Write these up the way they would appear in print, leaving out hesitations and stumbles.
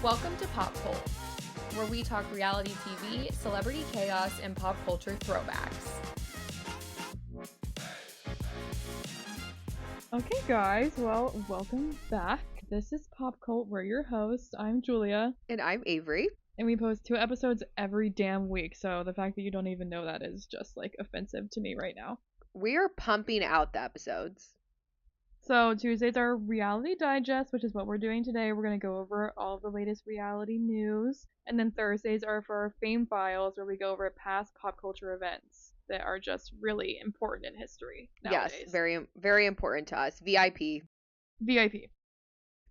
Welcome to Pop Cult, where we talk reality TV, celebrity chaos, and pop culture throwbacks. Okay, guys, well, welcome back. This is Pop Cult. We're your hosts. I'm Julia. And I'm Avery. And we post 2 episodes every damn week, so the fact that you don't even know that is just, offensive to me right now. We are pumping out the episodes. So Tuesdays are Reality Digest, which is what we're doing today. We're going to go over all the latest reality news. And then Thursdays are for our Fame Files, where we go over past pop culture events that are just really important in history nowadays. Yes, very, very important to us. VIP. VIP.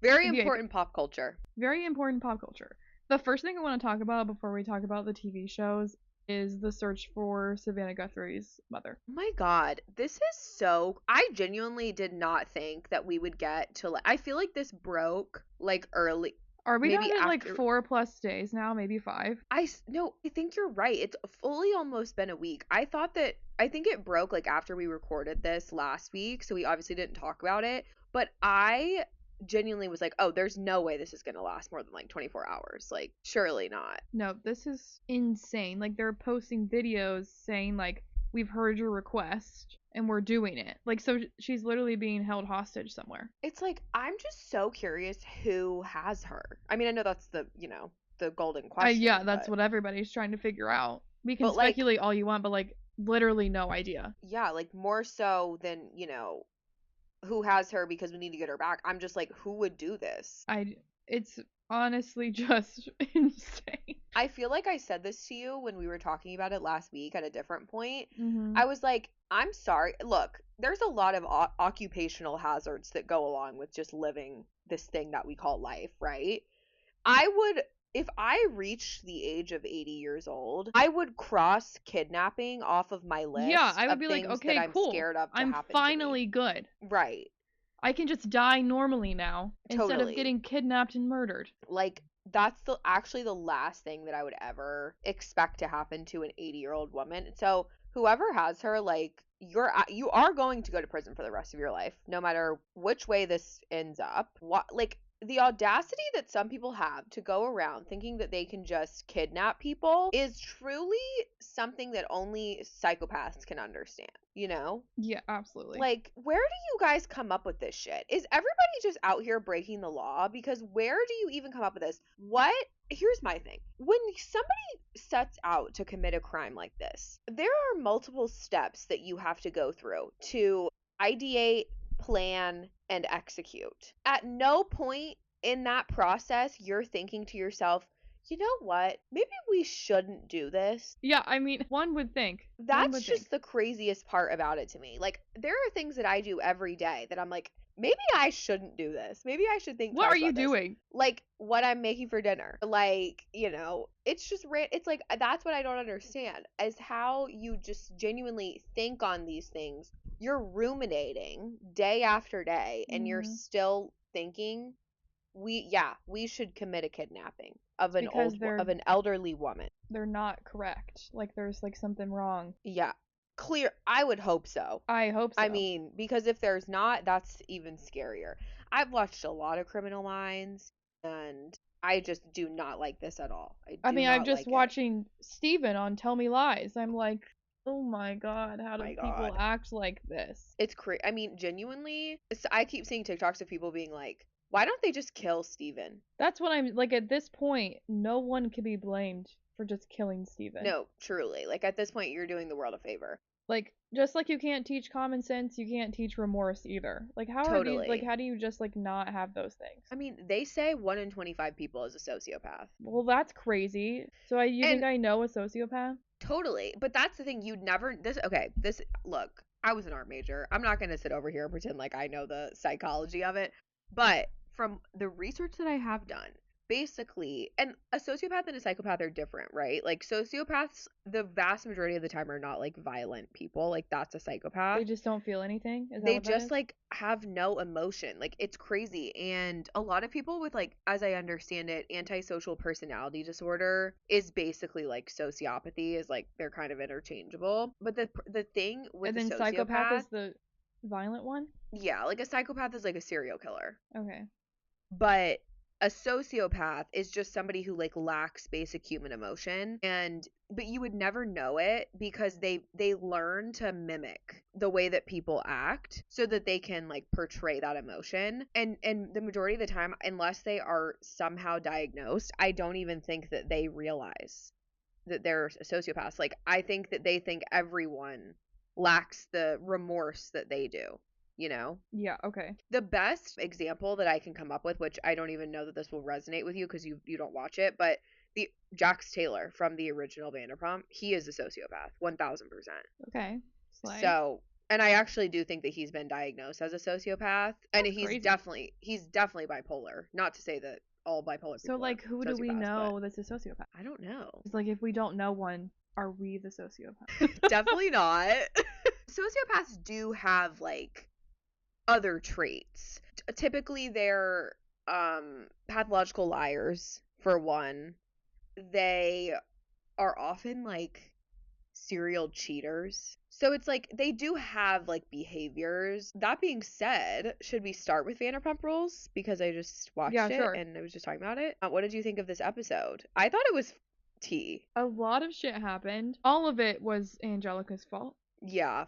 Very important pop culture. Very important pop culture. The first thing I want to talk about before we talk about the TV shows is the search for Savannah Guthrie's mother. Oh my god, this is so... I genuinely did not think that we would get to... I feel like this broke, early... Are we down at 4+ days now? Maybe 5? No, I think you're right. It's fully almost been a week. I think it broke, after we recorded this last week, so we obviously didn't talk about it. But I genuinely was like, oh, there's no way this is going to last more than 24 hours. Surely not. No, this is insane. They're posting videos saying we've heard your request and we're doing it. So she's literally being held hostage somewhere. It's I'm just so curious who has her. I mean, I know that's the golden question. Yeah, that's what everybody's trying to figure out. We can speculate all you want, but literally no idea. Yeah, more so than, who has her because we need to get her back. I'm just who would do this? It's honestly just insane. I feel like I said this to you when we were talking about it last week at a different point. Mm-hmm. I was like, I'm sorry. Look, there's a lot of occupational hazards that go along with just living this thing that we call life, right? If I reached the age of 80 years old, I would cross kidnapping off of my list. Yeah, I would be like, okay, that cool. I'm scared of to I'm happen finally to me. good. Right. I can just die normally now instead of getting kidnapped and murdered. That's actually the last thing that I would ever expect to happen to an 80-year-old woman. So whoever has her, you are going to go to prison for the rest of your life, no matter which way this ends up. The audacity that some people have to go around thinking that they can just kidnap people is truly something that only psychopaths can understand, you know? Yeah, absolutely. Where do you guys come up with this shit? Is everybody just out here breaking the law? Because where do you even come up with this? Here's my thing. When somebody sets out to commit a crime like this, there are multiple steps that you have to go through to ideate, plan, and execute. At no point in that process you're thinking to yourself, you know what? Maybe we shouldn't do this. Yeah, I mean, one would think. That's just the craziest part about it to me. There are things that I do every day that I'm like, maybe I shouldn't do this. Maybe I should think. What are you doing? What I'm making for dinner. It's just it's that's what I don't understand, is how you just genuinely think on these things. You're ruminating day after day, and you're still thinking, we should commit a kidnapping of an elderly woman. They're not correct. There's something wrong. Yeah. Clear. I would hope so. I hope so. I mean, because if there's not, that's even scarier. I've watched a lot of Criminal Minds, and I just do not like this at all. I'm just watching Steven on Tell Me Lies. I'm like, oh my god, how do people act like this? It's crazy. I mean, genuinely, I keep seeing TikToks of people being like, why don't they just kill Steven? That's what I'm at this point, no one can be blamed for just killing Steven. No, truly. At this point, you're doing the world a favor. Just you can't teach common sense, you can't teach remorse either. How totally. are these, how do you just not have those things? I mean, they say 1 in 25 people is a sociopath. Well, that's crazy. So you think I know a sociopath? Totally. But that's the thing, look, I was an art major. I'm not going to sit over here and pretend like I know the psychology of it. But from the research that I have done, basically, and a sociopath and a psychopath are different, right? Sociopaths, the vast majority of the time, are not violent people. That's a psychopath. They just don't feel anything? They just have no emotion. It's crazy. And a lot of people with as I understand it, antisocial personality disorder is basically sociopathy, is they're kind of interchangeable. But the thing with and then psychopath is the violent one? Yeah, a psychopath is a serial killer. Okay. But A sociopath is just somebody who like lacks basic human emotion, but you would never know it because they learn to mimic the way that people act so that they can like portray that emotion. And the majority of the time, unless they are somehow diagnosed, I don't even think that they realize that they're a sociopath. Like, I think that they think everyone lacks the remorse that they do, you know? Yeah, okay. The best example that I can come up with, which I don't even know that this will resonate with you because you don't watch it, but the Jax Taylor from the original Vanderpump, he is a sociopath, 1000%. Okay. Slay. So, and I actually do think that he's been diagnosed as a sociopath, and That's he's crazy. definitely bipolar. Not to say that all bipolar people So, like, who do we sociopaths, know that's a sociopath? I don't know. It's like, if we don't know one, are we the sociopath? Definitely not. Sociopaths do have like other traits. Typically they're pathological liars, for one. They are often like serial cheaters. So it's like they do have like behaviors. That being said, should we start with Vanderpump Rules? Because I just watched Yeah, it sure. and I was just talking about it. What did you think of this episode? I thought it was tea. A lot of shit happened. All of it was Angelica's fault. Yeah.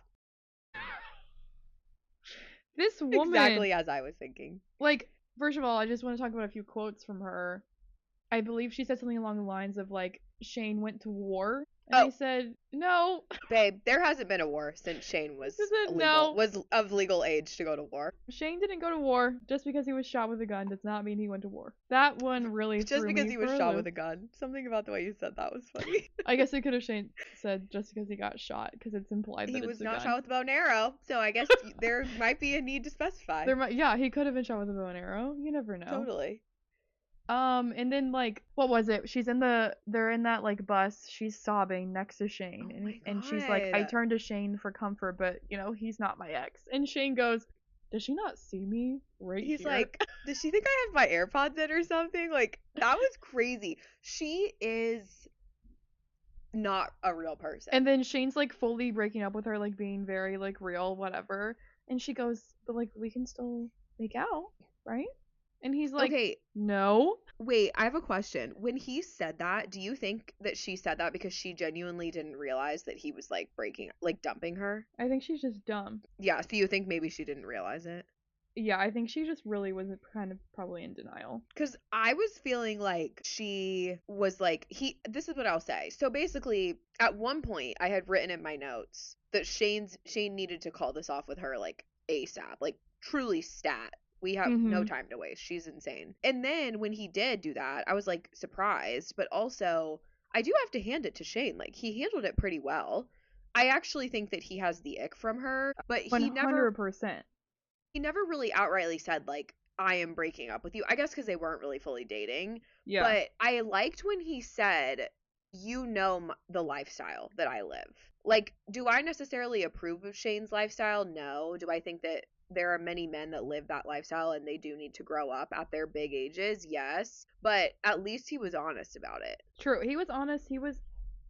This woman, Exactly as I was thinking. like, first of all, I just want to talk about a few quotes from her. I believe she said something along the lines of, like, Shane went to war. And I said, no. Babe, there hasn't been a war since Shane was was of legal age to go to war. Shane didn't go to war. Just because he was shot with a gun does not mean he went to war. That one really Just because he was shot with a a gun. Something about the way you said that was funny. I guess it could have Shane said just because he got shot, because it's implied that He it's was a not gun. shot with a bow and arrow, so I guess there might be a need to specify. Yeah, he could have been shot with a bow and arrow. You never know. Totally. And then, like, what was it? They're in that, like, bus. She's sobbing next to Shane. And she's like, I turned to Shane for comfort, but, you know, he's not my ex. And Shane goes, does she not see me right He's here? like, does she think I have my AirPods in or something? Like, that was crazy. She is not a real person. And then Shane's, like, fully breaking up with her, like, being very, like, real, whatever. And she goes, but, like, we can still make out, right? And he's like, okay, no. Wait, I have a question. When he said that, do you think that she said that because she genuinely didn't realize that he was like dumping her? I think she's just dumb. Yeah, so you think maybe she didn't realize it? Yeah, I think she just really was kind of probably in denial. Because I was feeling like she was like, this is what I'll say. So basically, at one point, I had written in my notes that Shane needed to call this off with her like ASAP, like truly stat. We have no time to waste. She's insane. And then when he did do that, I was like surprised, but also I do have to hand it to Shane. Like, he handled it pretty well. I actually think that he has the ick from her, but 100%. He never really outrightly said like, I am breaking up with you. I guess because they weren't really fully dating. Yeah. But I liked when he said, you know the lifestyle that I live. Like, do I necessarily approve of Shane's lifestyle? No. Do I think that there are many men that live that lifestyle and they do need to grow up at their big ages? Yes. But at least he was honest about it. True. He was honest.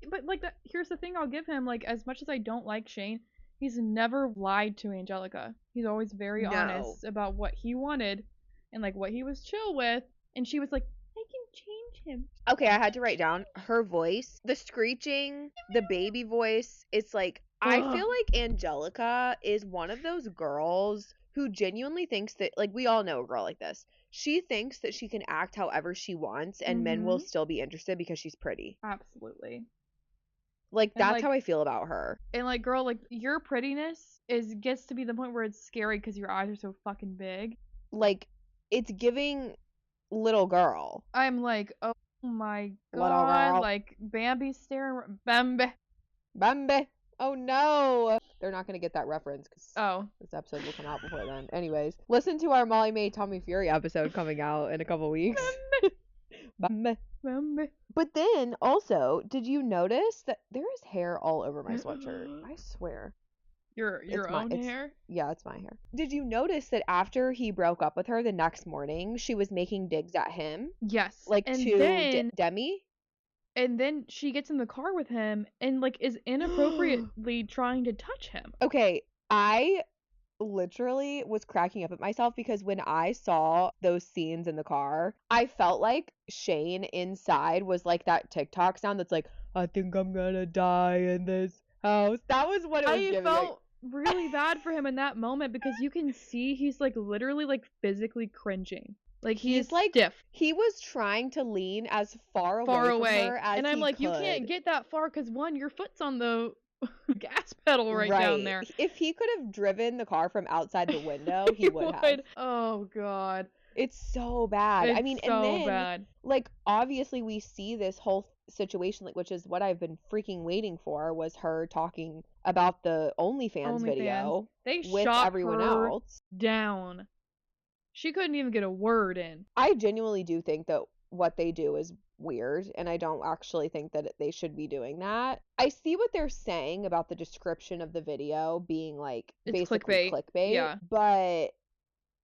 But like, here's the thing I'll give him. Like, as much as I don't like Shane, he's never lied to Angelica. He's always very honest about what he wanted and like what he was chill with. And she was like, I can change him. Okay, I had to write down her voice, the screeching, the baby voice. It's like, I feel like Angelica is one of those girls who genuinely thinks that, like, we all know a girl like this. She thinks that she can act however she wants and men will still be interested because she's pretty. Absolutely. Like, that's how I feel about her. And like, girl, like, your prettiness gets to be the point where it's scary because your eyes are so fucking big. Like, it's giving little girl. I'm like, oh my god, like Bambi staring. Bambi. Oh no. They're not going to get that reference because this episode will come out before then. Anyways, listen to our Molly Mae Tommy Fury episode coming out in a couple weeks. Bambi. But then also, did you notice that there is hair all over my sweatshirt? I swear. Your own hair? Yeah, it's my hair. Did you notice that after he broke up with her the next morning, she was making digs at him? Yes. Like, and to Demi? And then she gets in the car with him and like is inappropriately trying to touch him. Okay, I literally was cracking up at myself because when I saw those scenes in the car, I felt like Shane inside was like that TikTok sound that's like, I think I'm gonna die in this house. That was what it was I giving. felt really bad for him in that moment because you can see he's like literally like physically cringing. Like he's like stiff. He was trying to lean as far Far away away. from her as and I'm he like, could. you can't get that far because one, your foot's on the gas pedal right down there. If he could have driven the car from outside the window, he would have. Oh god. It's so bad. It's I mean, so and then bad. like obviously we see this whole situation, like, which is what I've been freaking waiting for, was her talking about the OnlyFans video They with shot everyone her else. down. She couldn't even get a word in. I genuinely do think that what they do is weird, and I don't actually think that they should be doing that. I see what they're saying about the description of the video being like It's basically clickbait, yeah. but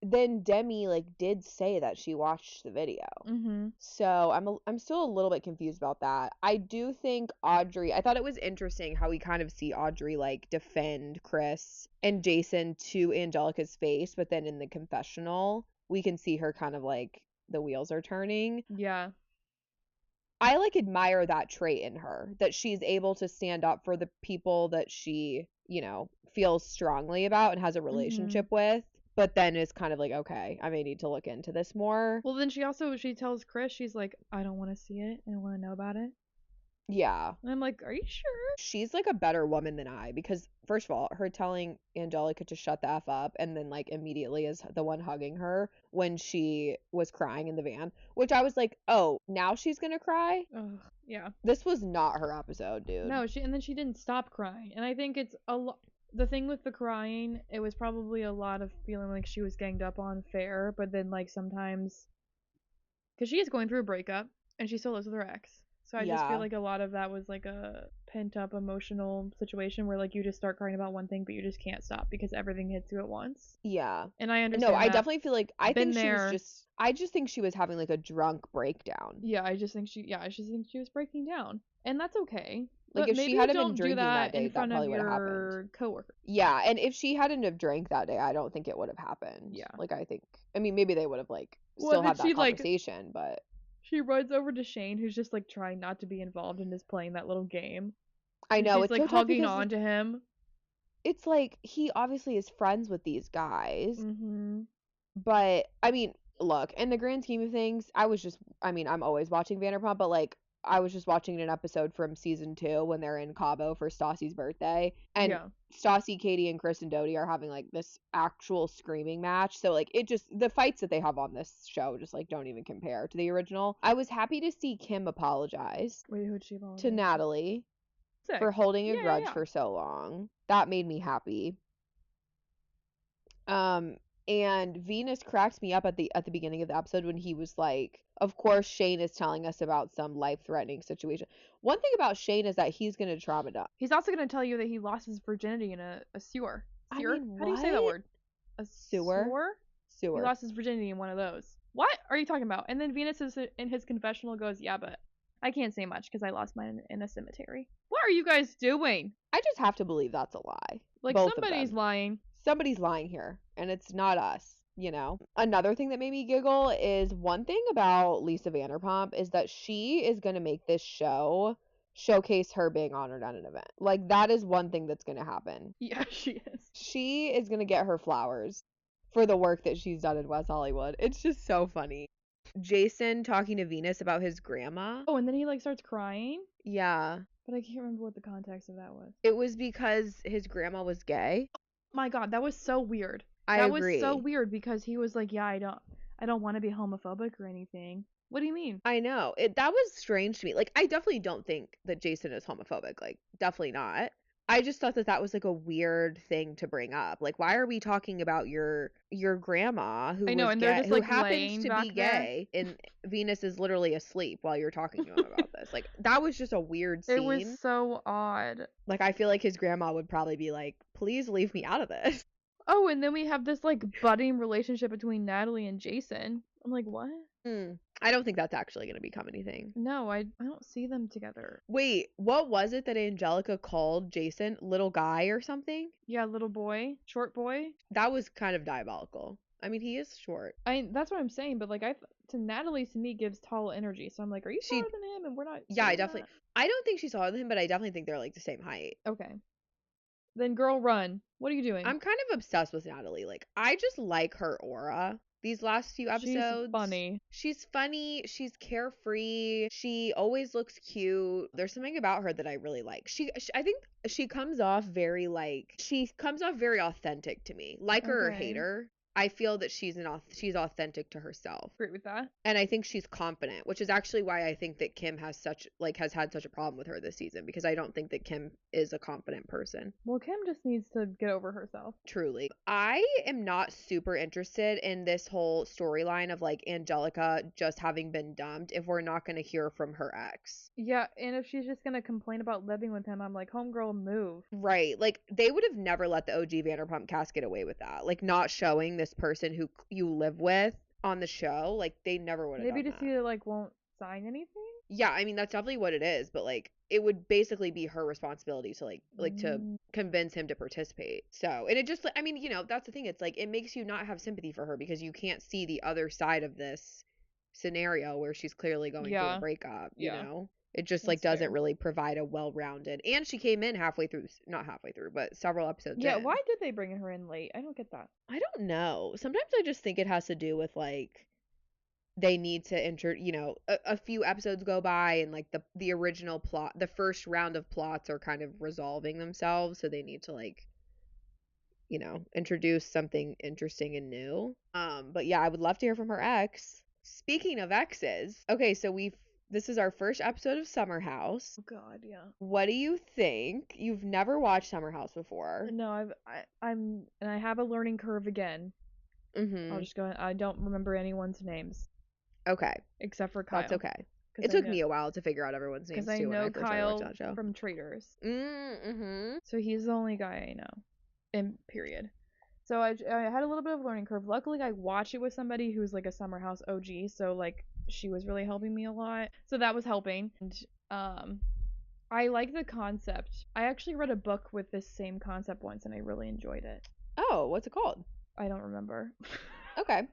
then Demi like did say that she watched the video. Mm-hmm. So I'm still a little bit confused about that. I do think Audrey, I thought it was interesting how we kind of see Audrey like defend Chris and Jason to Angelica's face, but then in the confessional, we can see her kind of like the wheels are turning. Yeah. I like admire that trait in her, that she's able to stand up for the people that she, you know, feels strongly about and has a relationship with, but then is kind of like, okay, I may need to look into this more. Well, then she tells Chris, she's like, I don't want to see it. I don't want to know about it. Yeah. And I'm like, are you sure? She's like a better woman than I, because first of all, her telling Angelica to shut the F up and then like immediately is the one hugging her when she was crying in the van, which I was like, oh, now she's gonna cry? Ugh, yeah. This was not her episode, dude. No, and then she didn't stop crying. And I think it's a lot. The thing with the crying, it was probably a lot of feeling like she was ganged up on fair, but then like sometimes, because she is going through a breakup and she still lives with her ex. So I just feel like a lot of that was like a pent up emotional situation where like you just start crying about one thing, but you just can't stop because everything hits you at once. Yeah. And I understand. No, I definitely feel like I Been think she was there. just I just think she was having like a drunk breakdown. Yeah, I just think she was breaking down. And that's okay. Like But if maybe she hadn't don't been do drinking that day, in that front of probably would have happened. your coworker. Yeah, and if she hadn't have drank that day, I don't think it would have happened. Yeah. Like I think, I mean, maybe they would have like Well, still then had that she, like- conversation, but She runs over to Shane, who's just like trying not to be involved in this playing that little game. I And know she's it's like so tough hugging because on to him. it's like he obviously is friends with these guys, Mm-hmm. but I mean, look, in the grand scheme of things, I'm always watching Vanderpump, but like I was just watching an episode from season 2 when they're in Cabo for Stassi's birthday, and Yeah. Stassi, Katie, and Chris and Dodie are having like this actual screaming match. So like the fights that they have on this show just like don't even compare to the original. I was happy to see Kim apologize Wait, who'd she apologize to Natalie Sick. for holding a Yeah, grudge yeah. for so long. That made me happy. And Venus cracked me up at the beginning of the episode when he was like, of course Shane is telling us about some life-threatening situation. One thing about Shane is that he's going to trauma dump. He's also going to tell you that he lost his virginity in a sewer. I Sewer? mean, How do you say that what? word? A Sewer? He lost his virginity in one of those. What are you talking about? And then Venus is in his confessional goes, yeah, but I can't say much because I lost mine in a cemetery. What are you guys doing? I just have to believe that's a lie. Like, Both of somebody's them. lying. Somebody's lying here, and it's not us, you know? Another thing that made me giggle is one thing about Lisa Vanderpump is that she is going to make this show showcase her being honored at an event. Like, that is one thing that's going to happen. Yeah, she is. She is going to get her flowers for the work that she's done in West Hollywood. It's just so funny. Jason talking to Venus about his grandma. Oh, and then he like starts crying. Yeah. But I can't remember what the context of that was. It was because his grandma was gay. My God, that was so weird. I That agree. was so weird because he was like, yeah, I don't want to be homophobic or anything. What do you mean? I know. That was strange to me. Like, I definitely don't think that Jason is homophobic. Like, definitely not. I just thought that was like a weird thing to bring up. Like, why are we talking about your grandma who I know, was and gay, they're just, who like, happens laying to back be there? gay, and Venus is literally asleep while you're talking to him about this. Like, that was just a weird scene. It was so odd. Like, I feel like his grandma would probably be like, "Please leave me out of this." Oh, and then we have this like budding relationship between Natalie and Jason. I'm like, what? I don't think that's actually going to become anything. No, I don't see them together. Wait, what was it that Angelica called Jason? Little guy or something? Yeah, little boy, short boy. That was kind of diabolical. I mean, he is short. That's what I'm saying, but like Natalie to me gives tall energy, so I'm like, are you taller than him? And we're not. Yeah, I seeing definitely. that? I don't think she's taller than him, but I definitely think they're like the same height. Okay. Then girl, run. What are you doing? I'm kind of obsessed with Natalie. Like, I just like her aura. These last few episodes. She's funny. She's funny. She's carefree. She always looks cute. There's something about her that I really like. I think she comes off very authentic to me. Like her or Okay. hate her, I feel that she's authentic to herself. Agree with that. And I think she's confident, which is actually why I think that Kim has had such a problem with her this season, because I don't think that Kim is a confident person. Well, Kim just needs to get over herself. Truly. I am not super interested in this whole storyline of like Angelica just having been dumped if we're not going to hear from her ex. Yeah, and if she's just gonna complain about living with him, I'm like, homegirl, move. Right. Like, they would have never let the OG Vanderpump cast get away with that. Like, not showing this person who you live with on the show. Like, they never would have Maybe done just that. either like won't sign anything. Yeah, I mean, that's definitely what it is, but like, it would basically be her responsibility to to convince him to participate. So, and it just, I mean, that's the thing. It's like, it makes you not have sympathy for her because you can't see the other side of this scenario where she's clearly going through a breakup, you know? It just like That's doesn't fair. really provide a well-rounded. And she came in not halfway through, but several episodes Yeah, in. why did they bring her in late? I don't get that. I don't know. Sometimes I just think it has to do with like they need to a few episodes go by and like the original plot, the first round of plots are kind of resolving themselves, so they need to like introduce something interesting and new. But yeah, I would love to hear from her ex. Speaking of exes, okay, so this is our first episode of Summer House. Oh God, yeah. What do you think? You've never watched Summer House before. No, I have a learning curve again. I'll just go. I don't remember anyone's names. Okay. Except for Kyle. That's okay. It took me a while to figure out everyone's names too. Because I know when I first started watching Kyle that show. from Traitors. Mm-hmm. So he's the only guy I know. In period. So I had a little bit of a learning curve. Luckily, I watched it with somebody who's like a Summer House OG. So like she was really helping me a lot. So that was helping. And I like the concept. I actually read a book with this same concept once, and I really enjoyed it. Oh, what's it called? I don't remember. Okay.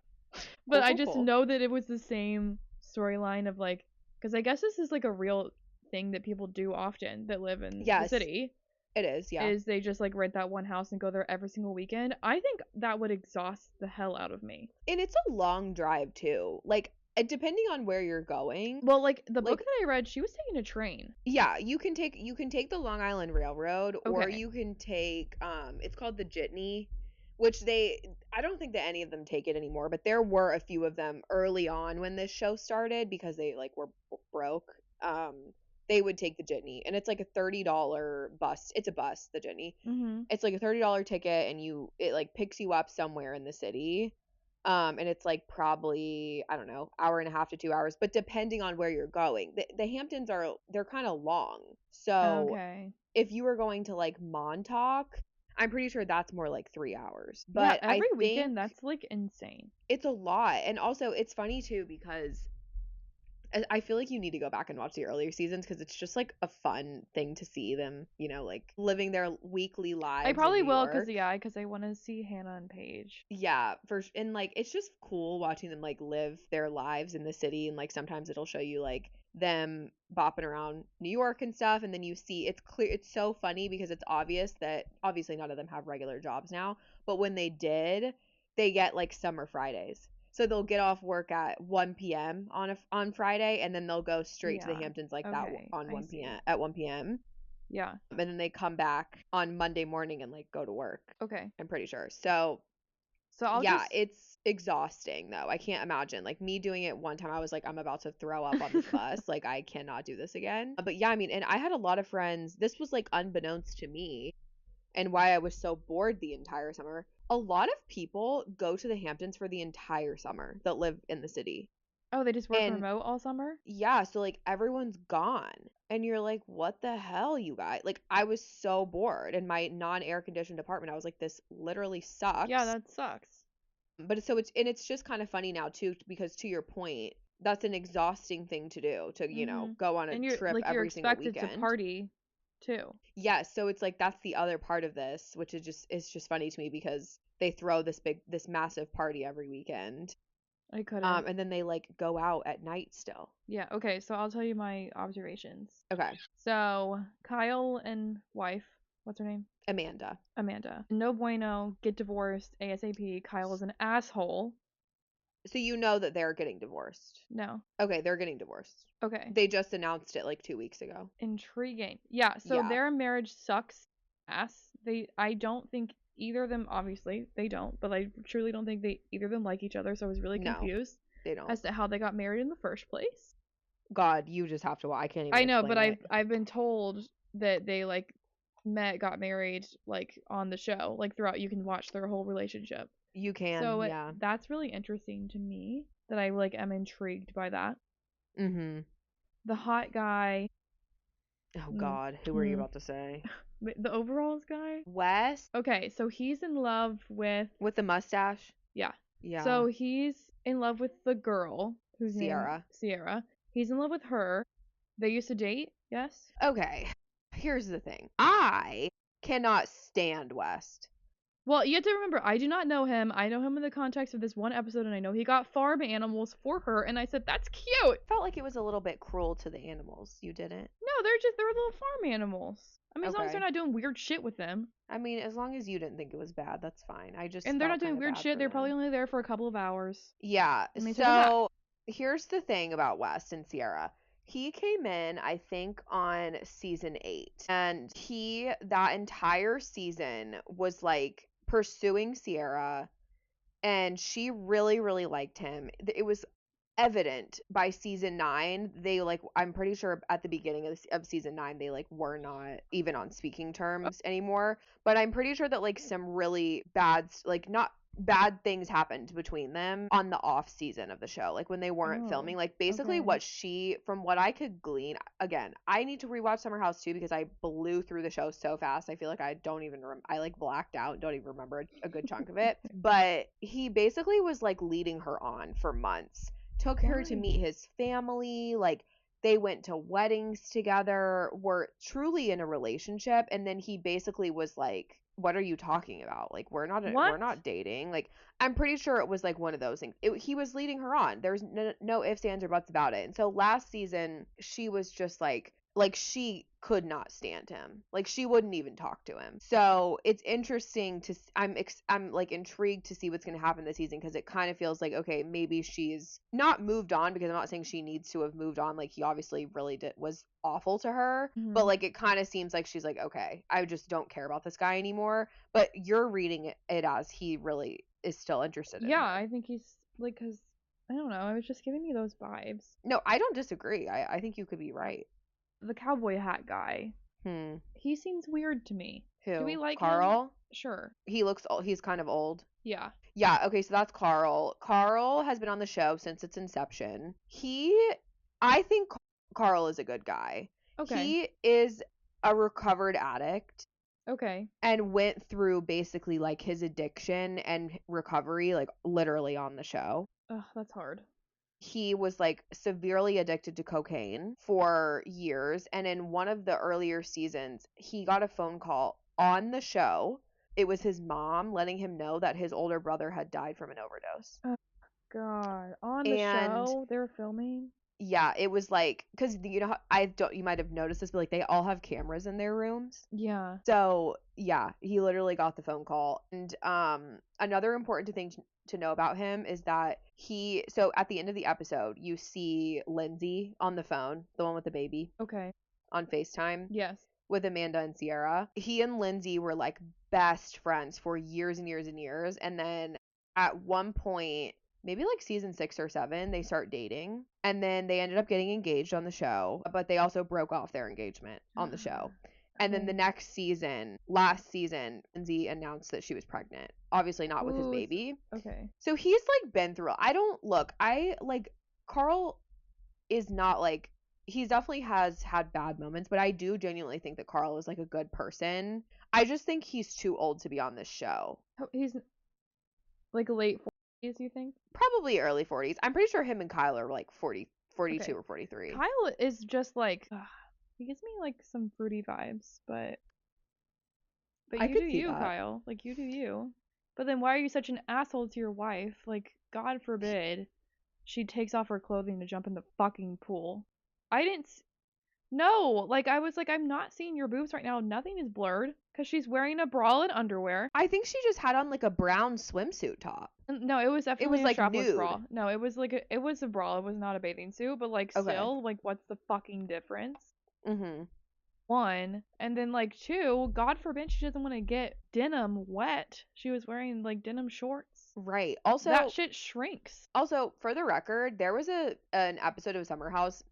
But I just know that it was the same storyline of like, because I guess this is like a real thing that people do often that live in the city. It is, yeah. Is they just like rent that one house and go there every single weekend. I think that would exhaust the hell out of me. And it's a long drive too. Like, depending on where you're going. Well, like the book that I read, she was taking a train. Yeah, you can take the Long Island Railroad, or you can take it's called the Jitney, which I don't think that any of them take it anymore, but there were a few of them early on when this show started because they like were broke. They would take the Jitney, and it's like a $30 bus. It's a bus, the Jitney. Mm-hmm. It's like a $30 ticket, and it like picks you up somewhere in the city. And it's like probably, I don't know, hour and a half to 2 hours, but depending on where you're going. The Hamptons they're kind of long. So if you were going to like Montauk, I'm pretty sure that's more like 3 hours. But yeah, every weekend, that's like insane. It's a lot. And also it's funny too because I feel like you need to go back and watch the earlier seasons because it's just like a fun thing to see them, like living their weekly lives. I probably will because I want to see Hannah and Paige. Yeah, and like it's just cool watching them like live their lives in the city, and like sometimes it'll show you like them bopping around New York and stuff, and then you see it's so funny because it's obvious that obviously none of them have regular jobs now, but when they did, they get like summer Fridays. So they'll get off work at 1 p.m. on Friday, and then they'll go straight to the Hamptons that on 1 p.m. at 1 p.m. Yeah. And then they come back on Monday morning and like go to work. Okay. I'm pretty sure. So it's exhausting though. I can't imagine. Like me doing it one time, I was like, I'm about to throw up on this bus. Like I cannot do this again. But yeah, I mean, and I had a lot of friends. This was like unbeknownst to me, and why I was so bored the entire summer. A lot of people go to the Hamptons for the entire summer that live in the city. Oh, they just work remote all summer? Yeah, so like everyone's gone. And you're like, what the hell, you guys? Like, I was so bored in my non-air conditioned apartment. I was like, this literally sucks. Yeah, that sucks. But it's just kind of funny now too, because to your point, that's an exhausting thing to do, to, go on a And trip you're every single expected to weekend. party too. Yes, so it's like that's the other part of this, which is it's just funny to me because they throw this massive party every weekend. I couldn't. And then they like go out at night still. Yeah, okay, so I'll tell you my observations. Okay. So, Kyle and wife, what's her name? Amanda. No bueno, get divorced ASAP. Kyle is an asshole. So you know that they're getting divorced. No. Okay, they're getting divorced. Okay. They just announced it like 2 weeks ago. Intriguing. Yeah, so Yeah. their marriage sucks ass. I don't think either of them, obviously, they don't, but I truly don't think either of them like each other, so I was really No, confused they don't. as to how they got married in the first place. God, you just have to watch. I can't even I know, explain but it. I've been told that they like got married like on the show, like throughout. You can watch their whole relationship. You can, So yeah. that's really interesting to me that I like am intrigued by that. Mm-hmm. The hot guy. Oh God, who were you about to say? The overalls guy? Wes? Okay, so he's in love with With the mustache? yeah. Yeah. So he's in love with the girl whose Sierra. name Sierra. He's in love with her. They used to date, yes? Okay. Here's the thing. I cannot stand West. Well, you have to remember, I do not know him. I know him in the context of this one episode, and I know he got farm animals for her, and I said, that's cute. Felt like it was a little bit cruel to the animals. You didn't? No, they're little farm animals. I mean, as long as Okay. they're not doing weird shit with them. I mean, as long as you didn't think it was bad, that's fine. I just And they're felt not doing kinda weird bad shit. for They're probably them. only there for a couple of hours. Yeah. And they took her So here's the thing about West and Sierra. He came in, I think, on season 8. And that entire season was like pursuing Sierra. And she really, really liked him. It was evident by season 9. They like, I'm pretty sure at the beginning of season 9, they like were not even on speaking terms anymore. But I'm pretty sure that like some really bad, like not bad things happened between them on the off season of the show, like when they weren't filming. Like basically okay. from what I could glean, again, I need to rewatch Summer House too because I blew through the show so fast. I feel like I don't even I like blacked out and don't even remember a good chunk of it. But he basically was like leading her on for months, took her to meet his family, like they went to weddings together, were truly in a relationship, and then he basically was like, what are you talking about? Like we're not dating. Like I'm pretty sure it was like one of those things. He was leading her on. There's no ifs, ands, or buts about it. And so last season she was just like she could not stand him. Like she wouldn't even talk to him. So it's interesting to I'm like intrigued to see what's going to happen this season, because it kind of feels like, okay, maybe she's not moved on, because I'm not saying she needs to have moved on. Like he obviously really was awful to her, but like it kind of seems like she's like, okay, I just don't care about this guy anymore. But you're reading it as he really is still interested in her. I think he's like, cause I don't know, it was just giving me those vibes. No, I don't disagree. I think you could be right. The cowboy hat guy. He seems weird to me. Who? Do we like Carl? him? Sure. He's kind of old. Yeah. Yeah, okay, so that's Carl. Carl has been on the show since its inception. I think Carl is a good guy. Okay. He is a recovered addict. Okay. And went through basically like his addiction and recovery, like literally on the show. Ugh, that's hard. He was like severely addicted to cocaine for years. And in one of the earlier seasons, he got a phone call on the show. It was his mom letting him know that his older brother had died from an overdose. Oh, God. On the show they were filming? Yeah, it was like, because you know, you might have noticed this, but like they all have cameras in their rooms. Yeah. So yeah, he literally got the phone call. And another important thing to know about him is that so at the end of the episode, you see Lindsay on the phone, the one with the baby. Okay. On FaceTime. Yes. With Amanda and Sierra. He and Lindsay were like best friends for years and years and years. And then at one point, maybe like season 6 or 7, they start dating. And then they ended up getting engaged on the show, but they also broke off their engagement on the show. And then the next season, last season, Lindsay announced that she was pregnant. Obviously not with his baby. Okay. So he's like been through Carl is not like, he definitely has had bad moments, but I do genuinely think that Carl is like a good person. I just think he's too old to be on this show. He's like late You think? Probably early 40s. I'm pretty sure him and Kyle are like 42 Okay. or 43. Kyle is just like he gives me like some fruity vibes, but I you could do see you, that. Kyle. Like you do you. But then why are you such an asshole to your wife? Like God forbid she takes off her clothing to jump in the fucking pool. I didn't No, like I was like I'm not seeing your boobs right now. Nothing is blurred cuz she's wearing a bra and underwear. I think she just had on like a brown swimsuit top. No, it was It definitely was a like strapless nude. bra. No, it was like it was a bra. It was not a bathing suit, but like Okay. still, like what's the fucking difference? Mhm. One, and then like two, God forbid she doesn't want to get denim wet. She was wearing like denim shorts. Right. That shit shrinks. Also, for the record, there was an episode of Summer House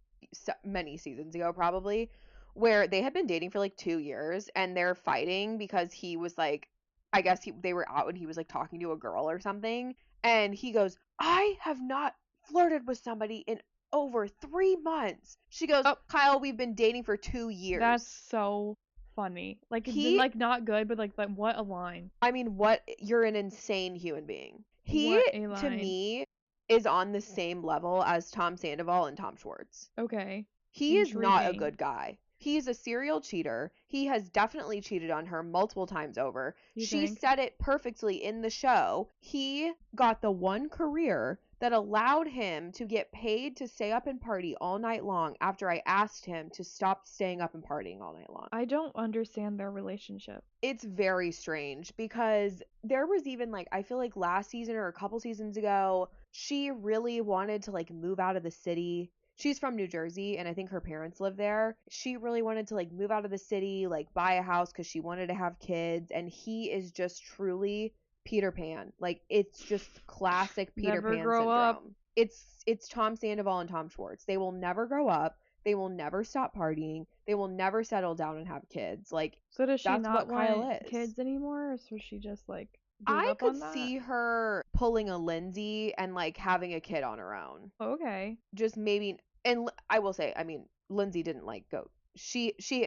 many seasons ago, probably, where they had been dating for like 2 years, and they're fighting because he was like, I guess they were out and he was like talking to a girl or something, and he goes, "I have not flirted with somebody in over 3 months." She goes, Oh, "Kyle, we've been dating for 2 years." that's so funny. Like He, like not good, but like what a line. I mean, what? You're an insane human being. He, What a to line. me, is on the same level as Tom Sandoval and Tom Schwartz. Okay. He is not a Intriguing. good guy. He's a serial cheater. He has definitely cheated on her multiple times over. You She think? said it perfectly in the show. He got the one career that allowed him to get paid to stay up and party all night long after I asked him to stop staying up and partying all night long. I don't understand their relationship. It's very strange because there was even like, I feel like last season or a couple seasons ago, she really wanted to like move out of the city. She's from New Jersey and I think her parents live there. She really wanted to like move out of the city, like buy a house because she wanted to have kids. And he is just truly Peter Pan. Like it's just classic Peter Never Pan grow syndrome. up. It's Tom Sandoval and Tom Schwartz. They will never grow up. They will never stop partying. They will never settle down and have kids. Like So does she that's not what Kyle want is. kids anymore, or so she just like gave I up could on that? see her pulling a Lindsay and like having a kid on her own. Okay. Just maybe, and I will say, I mean, Lindsay didn't like go.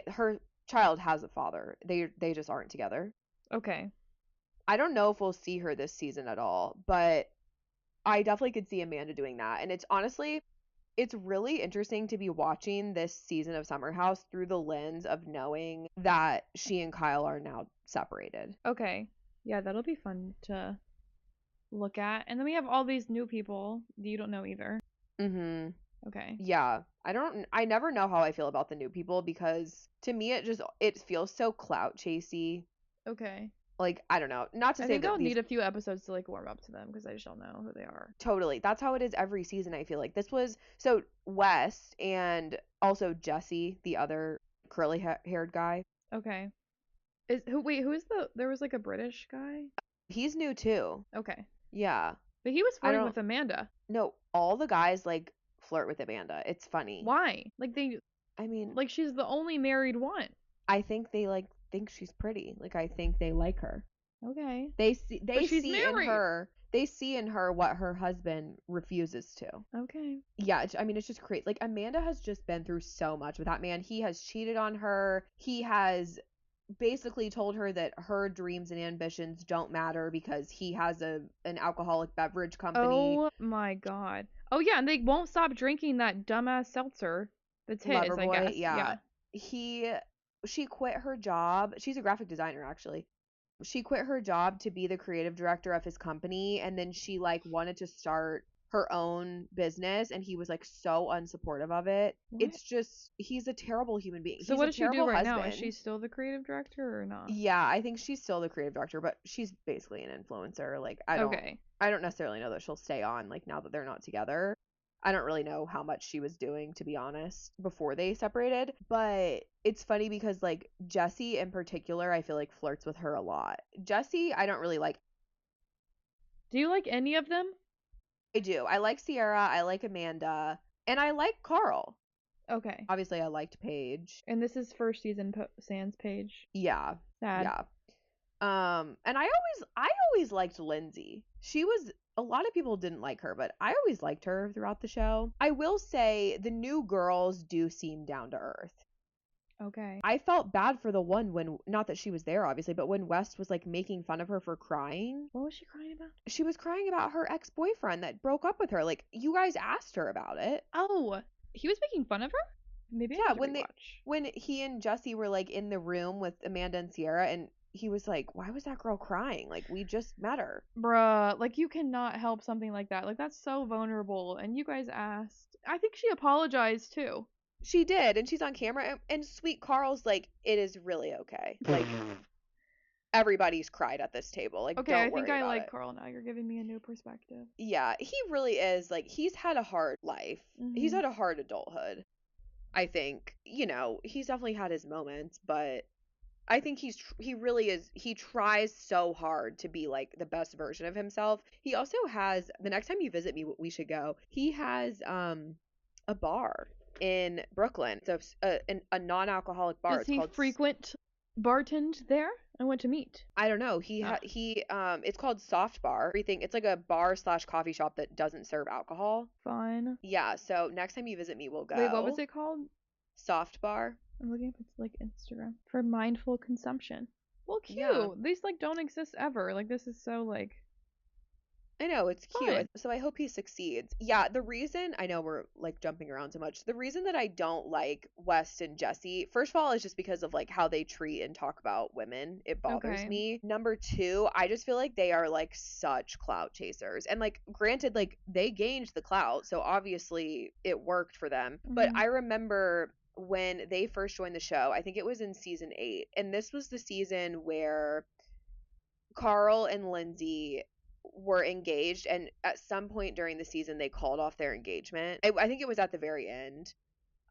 Her child has a father. They just aren't together. Okay. I don't know if we'll see her this season at all, but I definitely could see Amanda doing that. And it's honestly, it's really interesting to be watching this season of Summer House through the lens of knowing that she and Kyle are now separated. Okay. Yeah, that'll be fun to look at. And then we have all these new people that you don't know either. Mhm. Okay. Yeah. I never know how I feel about the new people because to me it feels so clout chasey. Okay. Like, I don't know. Not to I say think that I'll these need a few episodes to like warm up to them because I just don't know who they are. totally. That's how it is every season, I feel like. This was so West and also Jesse, the other curly haired guy. Okay. Who's there was like a British guy? He's new too. Okay. Yeah. But he was I flirting don't with Amanda. No, all the guys like flirt with Amanda. It's funny. Why? I mean, Like she's the only married one. I think they like think she's pretty. Like I think they like her. Okay. They But she's see married. in her what her husband refuses to. Okay. Yeah, I mean it's just crazy. Like Amanda has just been through so much with that man. He has cheated on her. He has basically told her that her dreams and ambitions don't matter because he has an alcoholic beverage company. Oh my god. Oh yeah, and they won't stop drinking that dumbass seltzer. That's his, I Loverboy, guess. yeah. She quit her job. She's a graphic designer actually. She quit her job to be the creative director of his company and then she like wanted to start her own business and he was like so unsupportive of it. What? It's just he's a terrible human being. So He's what a does she do terrible right now? Is husband. she still the creative director or not? Yeah, I think she's still the creative director, but she's basically an influencer. Like I don't necessarily know that she'll stay on like now that they're not together. I don't really know how much she was doing, to be honest, before they separated. But it's funny because, like, Jesse in particular, I feel like flirts with her a lot. Jesse, I don't really like. Do you like any of them? I do. I like Sierra. I like Amanda. And I like Carl. Okay. Obviously, I liked Paige. And this is first season Sans Page. Yeah. Sad. Yeah. And I always liked Lindsay. She was a lot of people didn't like her, but I always liked her throughout the show. I will say the new girls do seem down to earth. Okay. I felt bad for the one when, not that she was there obviously, but when West was like making fun of her for crying. What was she crying about? She was crying about her ex-boyfriend that broke up with her. Like, you guys asked her about it. Oh, he was making fun of her? Maybe I Yeah, need to rewatch. when he and Jesse were like in the room with Amanda and Sierra, and he was like, why was that girl crying? Like, we just met her. Bruh, like you cannot help something like that. Like that's so vulnerable. And you guys asked. I think she apologized too. She did, and she's on camera, and sweet Carl's like, it is really okay. Like, everybody's cried at this table. Like, Okay, don't I think worry I about like it. Carl now. You're giving me a new perspective. Yeah, he really is. Like, he's had a hard life. He's had a hard adulthood. I think, he's definitely had his moments, but I think he really is. He tries so hard to be like the best version of himself. He also has, the next time you visit me, we should go. He has a bar in Brooklyn. So a non-alcoholic bar. Does It's he called frequent bartend there? I want to meet. I don't know. It's called Soft Bar. Everything. It's like a bar / coffee shop that doesn't serve alcohol. Fun. Yeah. So next time you visit me, we'll go. Wait, what was it called? Soft Bar. I'm looking up its like Instagram for mindful consumption. Well, cute. Yeah. These like don't exist ever. Like this is so like. I know, it's cute. Fun. So I hope he succeeds. Yeah, the reason, I know we're like jumping around so much. The reason that I don't like West and Jesse, first of all, is just because of like how they treat and talk about women. It bothers Okay. me. Number two, I just feel like they are like such clout chasers. And like granted, like they gained the clout, so obviously it worked for them. But Mhm. I remember when they first joined the show, I think it was in season 8, and this was the season where Carl and Lindsay were engaged, and at some point during the season they called off their engagement. I think it was at the very end.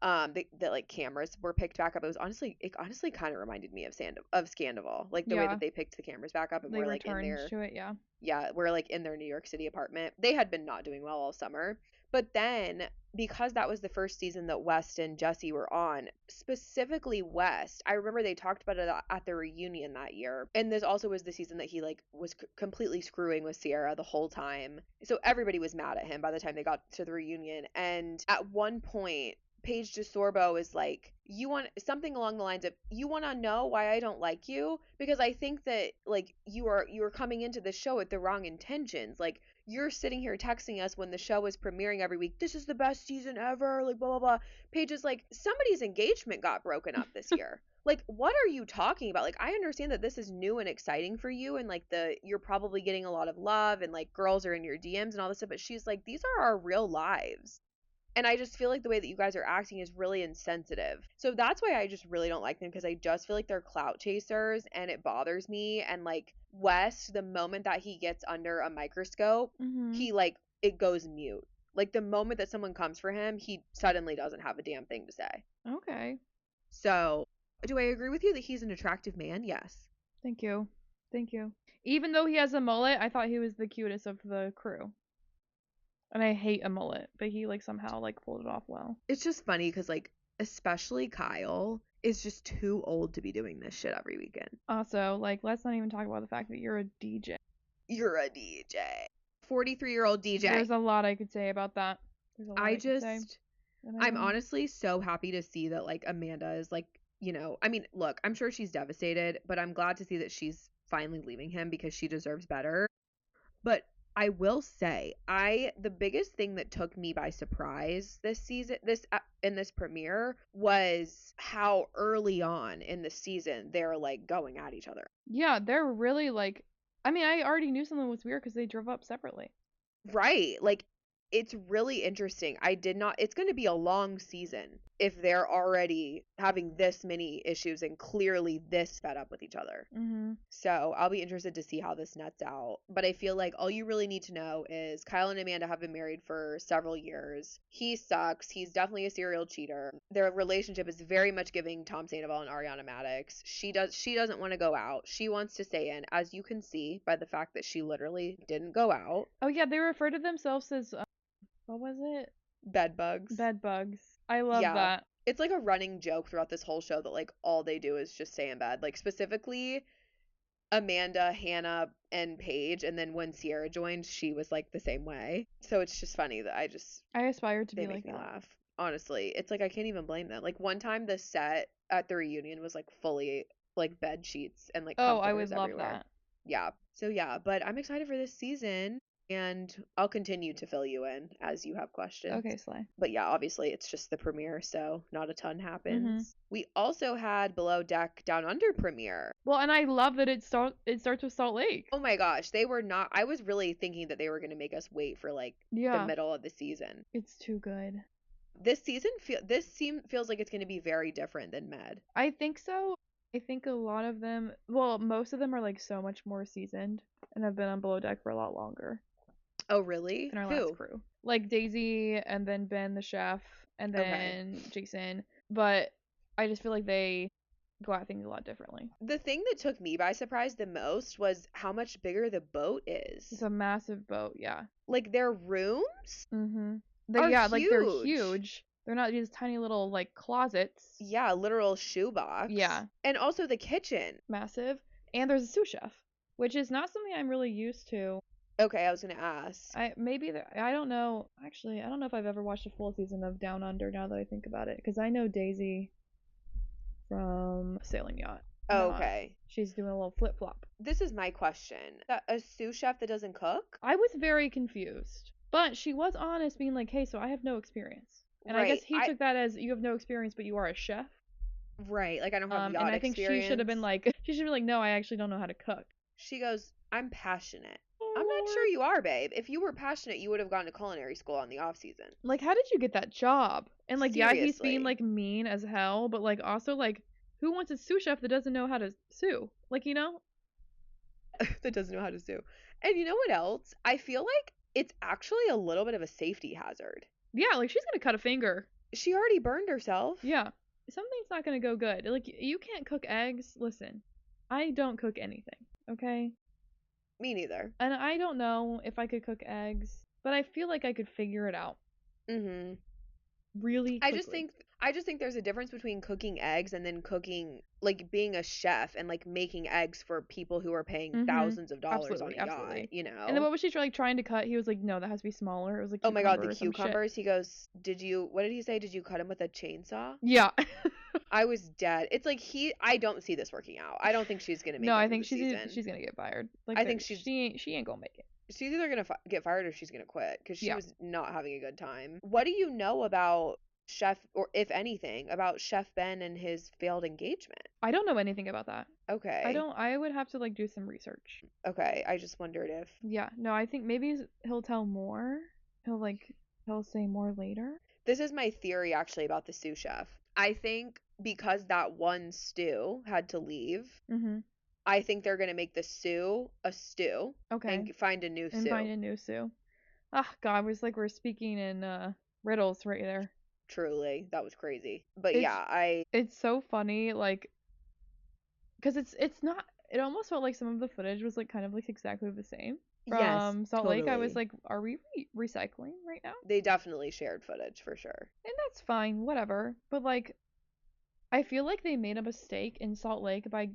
The like cameras were picked back up. It honestly kind of reminded me of Scandival, like the way Yeah. that they picked the cameras back up and They were like in returned their to it, yeah. we're like in their New York City apartment. They had been not doing well all summer. But then, because that was the first season that West and Jesse were on, specifically West, I remember they talked about it at the reunion that year. And this also was the season that he like was completely screwing with Sierra the whole time. So everybody was mad at him by the time they got to the reunion. And at one point, Paige DeSorbo is like, you want something along the lines of, you want to know why I don't like you? Because I think that like you are coming into the show with the wrong intentions. Like, you're sitting here texting us when the show is premiering every week. This is the best season ever. Like, blah, blah, blah. Paige is like, somebody's engagement got broken up this year. Like, what are you talking about? Like, I understand that this is new and exciting for you, and like you're probably getting a lot of love, and like girls are in your DMs and all this stuff. But she's like, these are our real lives. And I just feel like the way that you guys are acting is really insensitive. So that's why I just really don't like them, because I just feel like they're clout chasers and it bothers me. And like West, the moment that he gets under a microscope, he like, it goes mute. Like the moment that someone comes for him, he suddenly doesn't have a damn thing to say. Okay. So do I agree with you that he's an attractive man? Yes. Thank you. Thank you. Even though he has a mullet, I thought he was the cutest of the crew. And I hate a mullet, but he like somehow like pulled it off well. It's just funny because like, especially Kyle is just too old to be doing this shit every weekend. Also, like, let's not even talk about the fact that you're a DJ. You're a DJ. 43-year-old DJ. There's a lot I could say about that. There's a lot I could say, I'm honestly so happy to see that like Amanda is like, I mean, look, I'm sure she's devastated, but I'm glad to see that she's finally leaving him because she deserves better. But I will say, the biggest thing that took me by surprise this season, in this premiere, was how early on in the season they're like going at each other. Yeah, they're really like, I mean, I already knew something was weird because they drove up separately. Right. Like, it's really interesting. It's going to be a long season if they're already having this many issues and clearly this fed up with each other. Mm-hmm. So I'll be interested to see how this nets out. But I feel like all you really need to know is Kyle and Amanda have been married for several years. He sucks. He's definitely a serial cheater. Their relationship is very much giving Tom Sandoval and Ariana Madix. She doesn't want to go out. She wants to stay in, as you can see by the fact that she literally didn't go out. Oh yeah, they refer to themselves as what was it? Bedbugs. Bedbugs. I love that. It's like a running joke throughout this whole show that like all they do is just stay in bed. Like specifically Amanda, Hannah, and Paige, and then when Sierra joined, she was like the same way. So it's just funny that I aspire to they be make like me that. laugh. Honestly, it's like I can't even blame them. Like one time the set at the reunion was like fully like bed sheets and like Oh, I would comforters love everywhere. that. Yeah. So yeah, but I'm excited for this season and I'll continue to fill you in as you have questions. Okay, Slay. But yeah, obviously it's just the premiere, so not a ton happens. Mm-hmm. We also had Below Deck Down Under premiere. Well, and I love that it starts with Salt Lake. Oh my gosh, they were not. I was really thinking that they were going to make us wait for like the Yeah, middle of the season. it's too good. This season feels like it's going to be very different than Med. I think so. I think a lot of them, well, most of them are like so much more seasoned and have been on Below Deck for a lot longer Oh really? than our Who? last crew. Like Daisy and then Ben the chef and Okay. then Jason. But I just feel like they go at things a lot differently. The thing that took me by surprise the most was how much bigger the boat is. It's a massive boat, yeah. Like their rooms Mm-hmm. are Yeah, like they're huge. huge. They're not these tiny little like closets. Yeah, literal shoebox. Yeah. And also the kitchen. Massive. And there's a sous chef, which is not something I'm really used to. Okay, I was gonna ask. I don't know. Actually, I don't know if I've ever watched a full season of Down Under now that I think about it, because I know Daisy from Sailing Yacht. Oh, Not. okay. She's doing a little flip flop. This is my question. A sous chef that doesn't cook? I was very confused, but she was honest, being like, "Hey, so I have no experience," and I Right, guess he took that as you have no experience, but you are a chef. Right, like I don't have yacht And I think experience. she should have been like, "No, I actually don't know how to cook." She goes, I'm passionate. Oh, I'm not Lord. sure you are, babe. If you were passionate, you would have gone to culinary school on the off season. Like, how did you get that job? And like, yeah, he's being Seriously. like mean as hell, but like also like, who wants a sous chef that doesn't know how to sue? Like, you know? That doesn't know how to sue. And you know what else? I feel like it's actually a little bit of a safety hazard. Yeah, like she's gonna cut a finger. She already burned herself. Yeah, something's not gonna go good. Like, you can't cook eggs. Listen, I don't cook anything, okay? Me neither. And I don't know if I could cook eggs, but I feel like I could figure it out Mm-hmm. really quickly. I just think there's a difference between cooking eggs and then cooking, like being a chef and like making eggs for people who are paying thousands of dollars on a yacht, you know? And then what was she like trying to cut? He was like, no, that has to be smaller. It was like, Oh my god, the cucumber or some shit. cucumbers. He goes, what did he say? Did you cut him with a chainsaw? Yeah. I was dead. It's like I don't see this working out. I don't think she's gonna make it. No, I through think the season. she's gonna get fired. Like, I think she ain't gonna make it. She's either gonna get fired or she's gonna quit because she Yeah. was not having a good time. What do you know about Chef, or if anything, about Chef Ben and his failed engagement? I don't know anything about that. Okay. I would have to like do some research. Okay, I just wondered if. Yeah, no, I think maybe he'll tell more. He'll say more later. This is my theory actually about the sous chef. I think because that one stew had to leave, Mm-hmm. I think they're gonna make the sous a stew. Okay. And find a new And sous. find a new sous. Ah, God, it was like we're speaking in riddles right there. Truly, that was crazy. But It's- yeah, It's so funny, like, because it's not. It almost felt like some of the footage was like kind of like exactly the same. From yes, Salt Lake, I was totally. like, are we recycling right now? They definitely shared footage for sure. And that's fine, whatever. But like, I feel like they made a mistake in Salt Lake by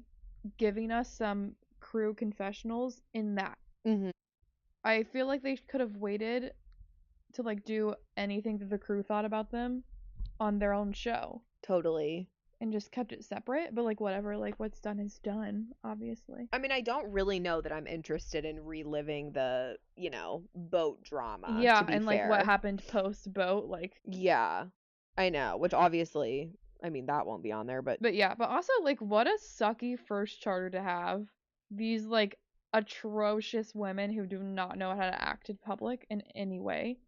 giving us some crew confessionals in that. Mm-hmm. I feel like they could have waited to like do anything that the crew thought about them on their own show Totally. and just kept it separate. But like, whatever, like what's done is done, obviously. I mean, I don't really know that I'm interested in reliving the, boat drama. Yeah, to be and fair. like what happened post boat, like. Yeah, I know. Which obviously, I mean, that won't be on there, but But yeah, but also like what a sucky first charter to have. These like atrocious women who do not know how to act in public in any way.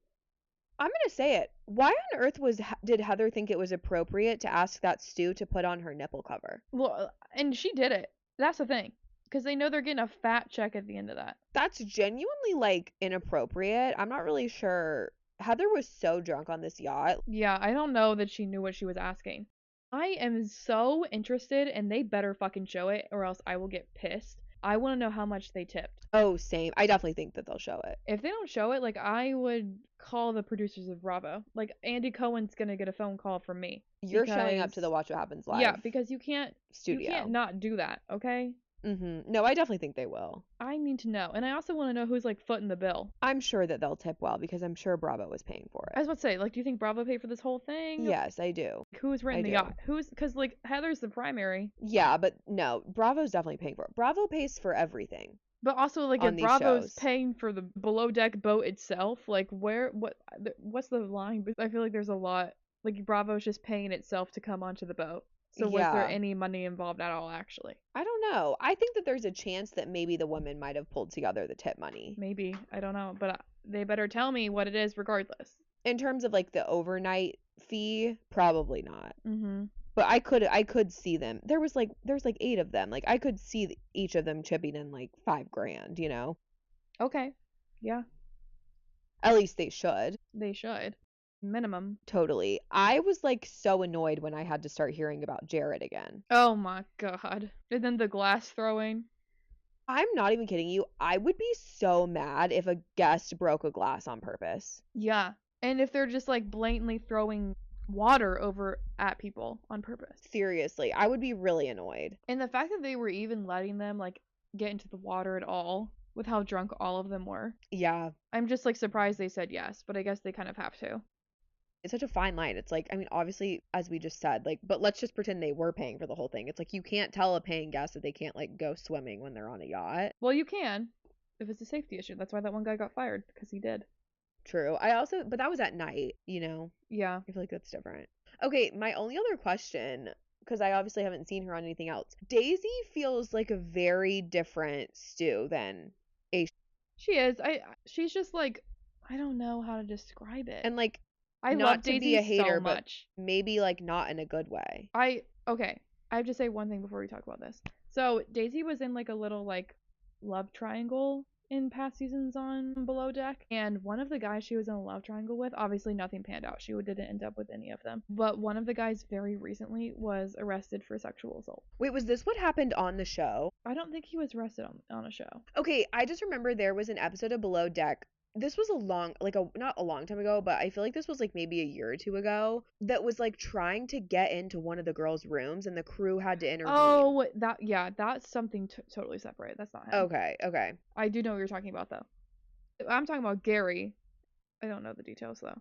I'm gonna say it. Why on earth did Heather think it was appropriate to ask that stew to put on her nipple cover? Well, and she did it. That's the thing. Because they know they're getting a fat check at the end of that. That's genuinely like inappropriate. I'm not really sure. Heather was so drunk on this yacht. Yeah, I don't know that she knew what she was asking. I am so interested, and they better fucking show it, or else I will get pissed. I want to know how much they tipped. Oh, same. I definitely think that they'll show it. If they don't show it, like, I would call the producers of Bravo. Like, Andy Cohen's gonna get a phone call from me. You're showing up to the Watch What Happens live. Yeah, because you can't studio. not do that, okay? No, I definitely think they will. I need to know. And I also want to know who's like footing the bill. I'm sure that they'll tip well because I'm sure Bravo was paying for I it. was about to say, like, do you think Bravo paid for this whole thing? Yes, I do. Who's renting I the do. yacht? Who's, because like Heather's the primary. Yeah, but no, Bravo's definitely paying for it. Bravo pays for everything. But also, like, On if these Bravo's shows. paying for the below deck boat itself, like, what's the line? I feel like there's a lot. Like, Bravo's just paying itself to come onto the boat. So was there Yeah. any money involved at all, actually? I don't know. I think that there's a chance that maybe the women might have pulled together the tip money. Maybe. I don't know. But they better tell me what it is regardless. In terms of like the overnight fee, probably not. Mm-hmm. But I could see them. There's like 8 of them. Like I could see each of them chipping in like $5,000, you know? Okay. Yeah, At least they should. they should. Minimum. Totally. I was like so annoyed when I had to start hearing about Jared again. Oh my god. And then the glass throwing. I'm not even kidding you. I would be so mad if a guest broke a glass on purpose. Yeah. And if they're just like blatantly throwing water over at people on purpose. Seriously, I would be really annoyed. And the fact that they were even letting them like get into the water at all with how drunk all of them were. Yeah. I'm just like surprised they said yes, but I guess they kind of have to. It's such a fine line. It's like, I mean, obviously, as we just said, like, but let's just pretend they were paying for the whole thing. It's like you can't tell a paying guest that they can't like go swimming when they're on a yacht. Well, you can if it's a safety issue. That's why that one guy got fired because he did. True. But that was at night, you know? Yeah. I feel like that's different. Okay, my only other question, because I obviously haven't seen her on anything else. Daisy feels like a very different Stu than She is. She's just like, I don't know how to describe it. and like I not love to Daisy be a hater, so but much. maybe like not in a good way. Okay. I have to say one thing before we talk about this. So Daisy was in like a little like love triangle in past seasons on Below Deck, and one of the guys she was in a love triangle with, obviously nothing panned out. She didn't end up with any of them. But one of the guys very recently was arrested for sexual assault. Wait, was this what happened on the show? I don't think he was arrested on a show. Okay, I just remember there was an episode of Below Deck. This was not a long time ago, but I feel like this was like maybe a year or two ago, that was like trying to get into one of the girls' rooms and the crew had to intervene. Oh, that's something totally separate. That's not him. Okay. I do know what you're talking about though. I'm talking about Gary. I don't know the details though.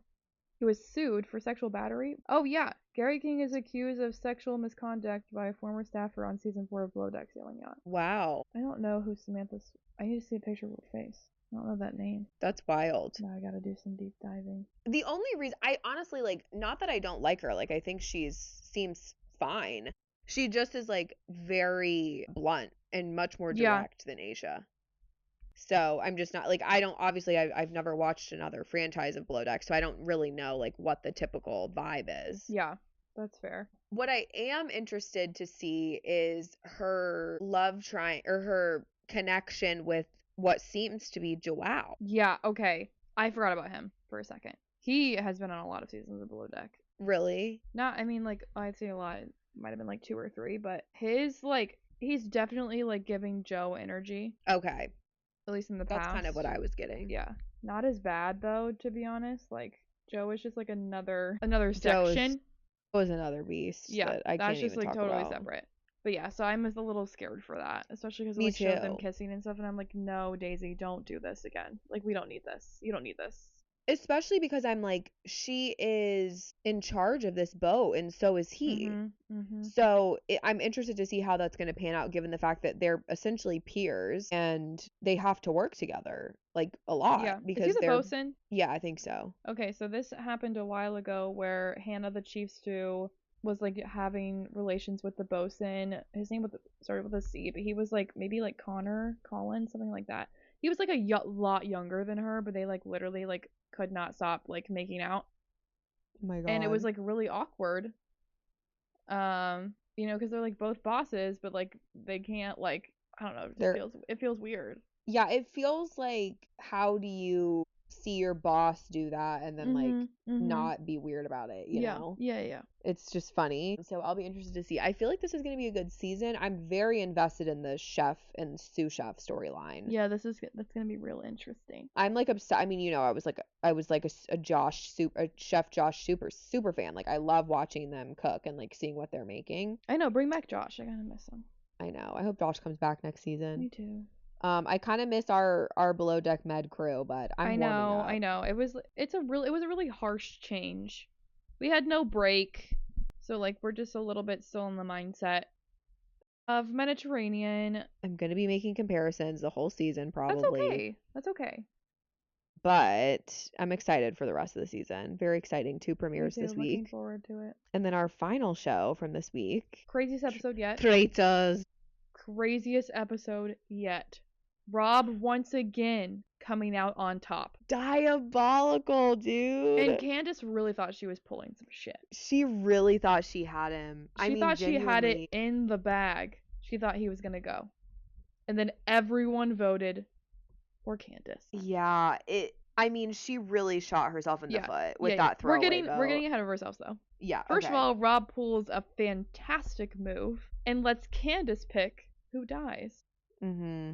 He was sued for sexual battery. Oh yeah, Gary King is accused of sexual misconduct by a former staffer on season 4 of Below Deck Sailing Yacht. Wow. I don't know who Samantha's. I need to see a picture of her face. I don't know that name. That's wild. Now I gotta do some deep diving. The only reason I honestly like, not that I don't like her, like I think seems fine. She just is like very blunt and much more direct than Aisha. So I'm just not like, I don't, obviously I've never watched another franchise of Below Deck, so I don't really know like what the typical vibe is. Yeah, that's fair. What I am interested to see is her her connection with what seems to be Joao. Yeah, okay. I forgot about him for a second. He has been on a lot of seasons of Below Deck. Really? Not, I mean, like, I'd say a lot. It might have been like 2 or 3, but he's definitely like giving Joe energy. Okay. At least in the past. That's kind of what I was getting. Yeah. Not as bad though, to be honest. Like, Joe is just like another Joe section. was another beast. Yeah, that I that's can't just even like talk totally about. separate. But yeah, so I'm a little scared for that, especially because Me like showed them too. kissing and stuff, and I'm like, no, Daisy, don't do this again. Like, we don't need this. You don't need this. Especially because I'm like, she is in charge of this boat, and so is he. So I'm interested to see how that's going to pan out, given the fact that they're essentially peers and they have to work together like a lot. Yeah, because is he the they're bosun? Yeah, I think so. Okay, so this happened a while ago where Hannah, the chief stew, was like having relations with the bosun. His name started with a C, but he was like maybe like Colin, something like that. He was like a lot younger than her, but they like literally like could not stop like making out. Oh my God. And it was like really awkward. You know, because they're like both bosses, but like they can't like, I don't know, it feels weird. Yeah, it feels like, how do you see your boss do that and then like not be weird about it, you know? Yeah. It's just funny. So I'll be interested to see. I feel like this is going to be a good season. I'm very invested in the chef and sous chef storyline. Yeah, that's going to be real interesting. I'm like obsessed. I mean, you know, I was like a chef Josh super fan. Like I love watching them cook and like seeing what they're making. I know, bring back Josh. I gotta miss him. I know. I hope Josh comes back next season. Me too. I kind of miss our below deck med crew, but I'm warming up. I know. It was a really harsh change. We had no break, so like we're just a little bit still in the mindset of Mediterranean. I'm gonna be making comparisons the whole season probably. That's okay. But I'm excited for the rest of the season. Very exciting. 2 premieres Me too, this looking week. forward to it. And then our final show from this week. Craziest episode yet. Traitors. Craziest episode yet. Rob once again coming out on top. Diabolical, dude. And Candace really thought she was pulling some shit. She really thought she had him. She thought she had it in the bag. She thought he was gonna go. And then everyone voted for Candace. Yeah, she really shot herself in the foot with that throwaway vote. We're getting ahead of ourselves though. Yeah. First of all, Rob pulls a fantastic move and lets Candace pick who dies. Mm-hmm.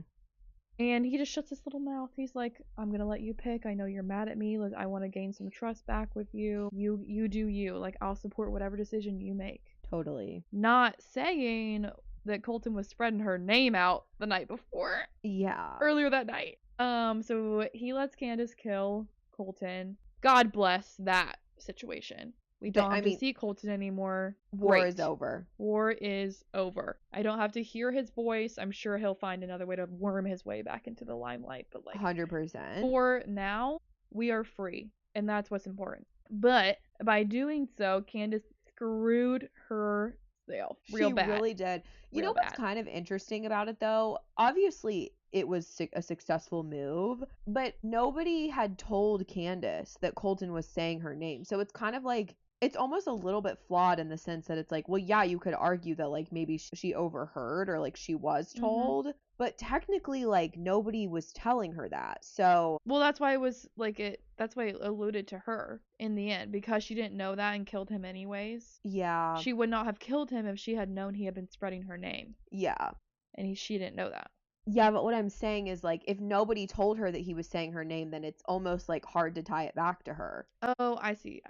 And he just shuts his little mouth. He's like, I'm gonna let you pick. I know you're mad at me. I want to gain some trust back with you. You do you. Like, I'll support whatever decision you make. Totally. Not saying that Colton was spreading her name out the night before. Yeah. Earlier that night. So he lets Candace kill Colton. God bless that situation. We don't have to see Colton anymore. War is over. War is over. I don't have to hear his voice. I'm sure he'll find another way to worm his way back into the limelight. But 100%. For now, we are free. And that's what's important. But by doing so, Candace screwed herself real bad. She really did. You know what's kind of interesting about it, though? Obviously, it was a successful move, but nobody had told Candace that Colton was saying her name. So it's kind of like, it's almost a little bit flawed in the sense that it's like, well, yeah, you could argue that like maybe she overheard or like she was told, but technically like nobody was telling her that. So well, that's why it was like that's why it alluded to her in the end, because she didn't know that and killed him anyways. Yeah. She would not have killed him if she had known he had been spreading her name. Yeah. And she didn't know that. Yeah, but what I'm saying is, like, if nobody told her that he was saying her name, then it's almost, like, hard to tie it back to her. Oh, I see.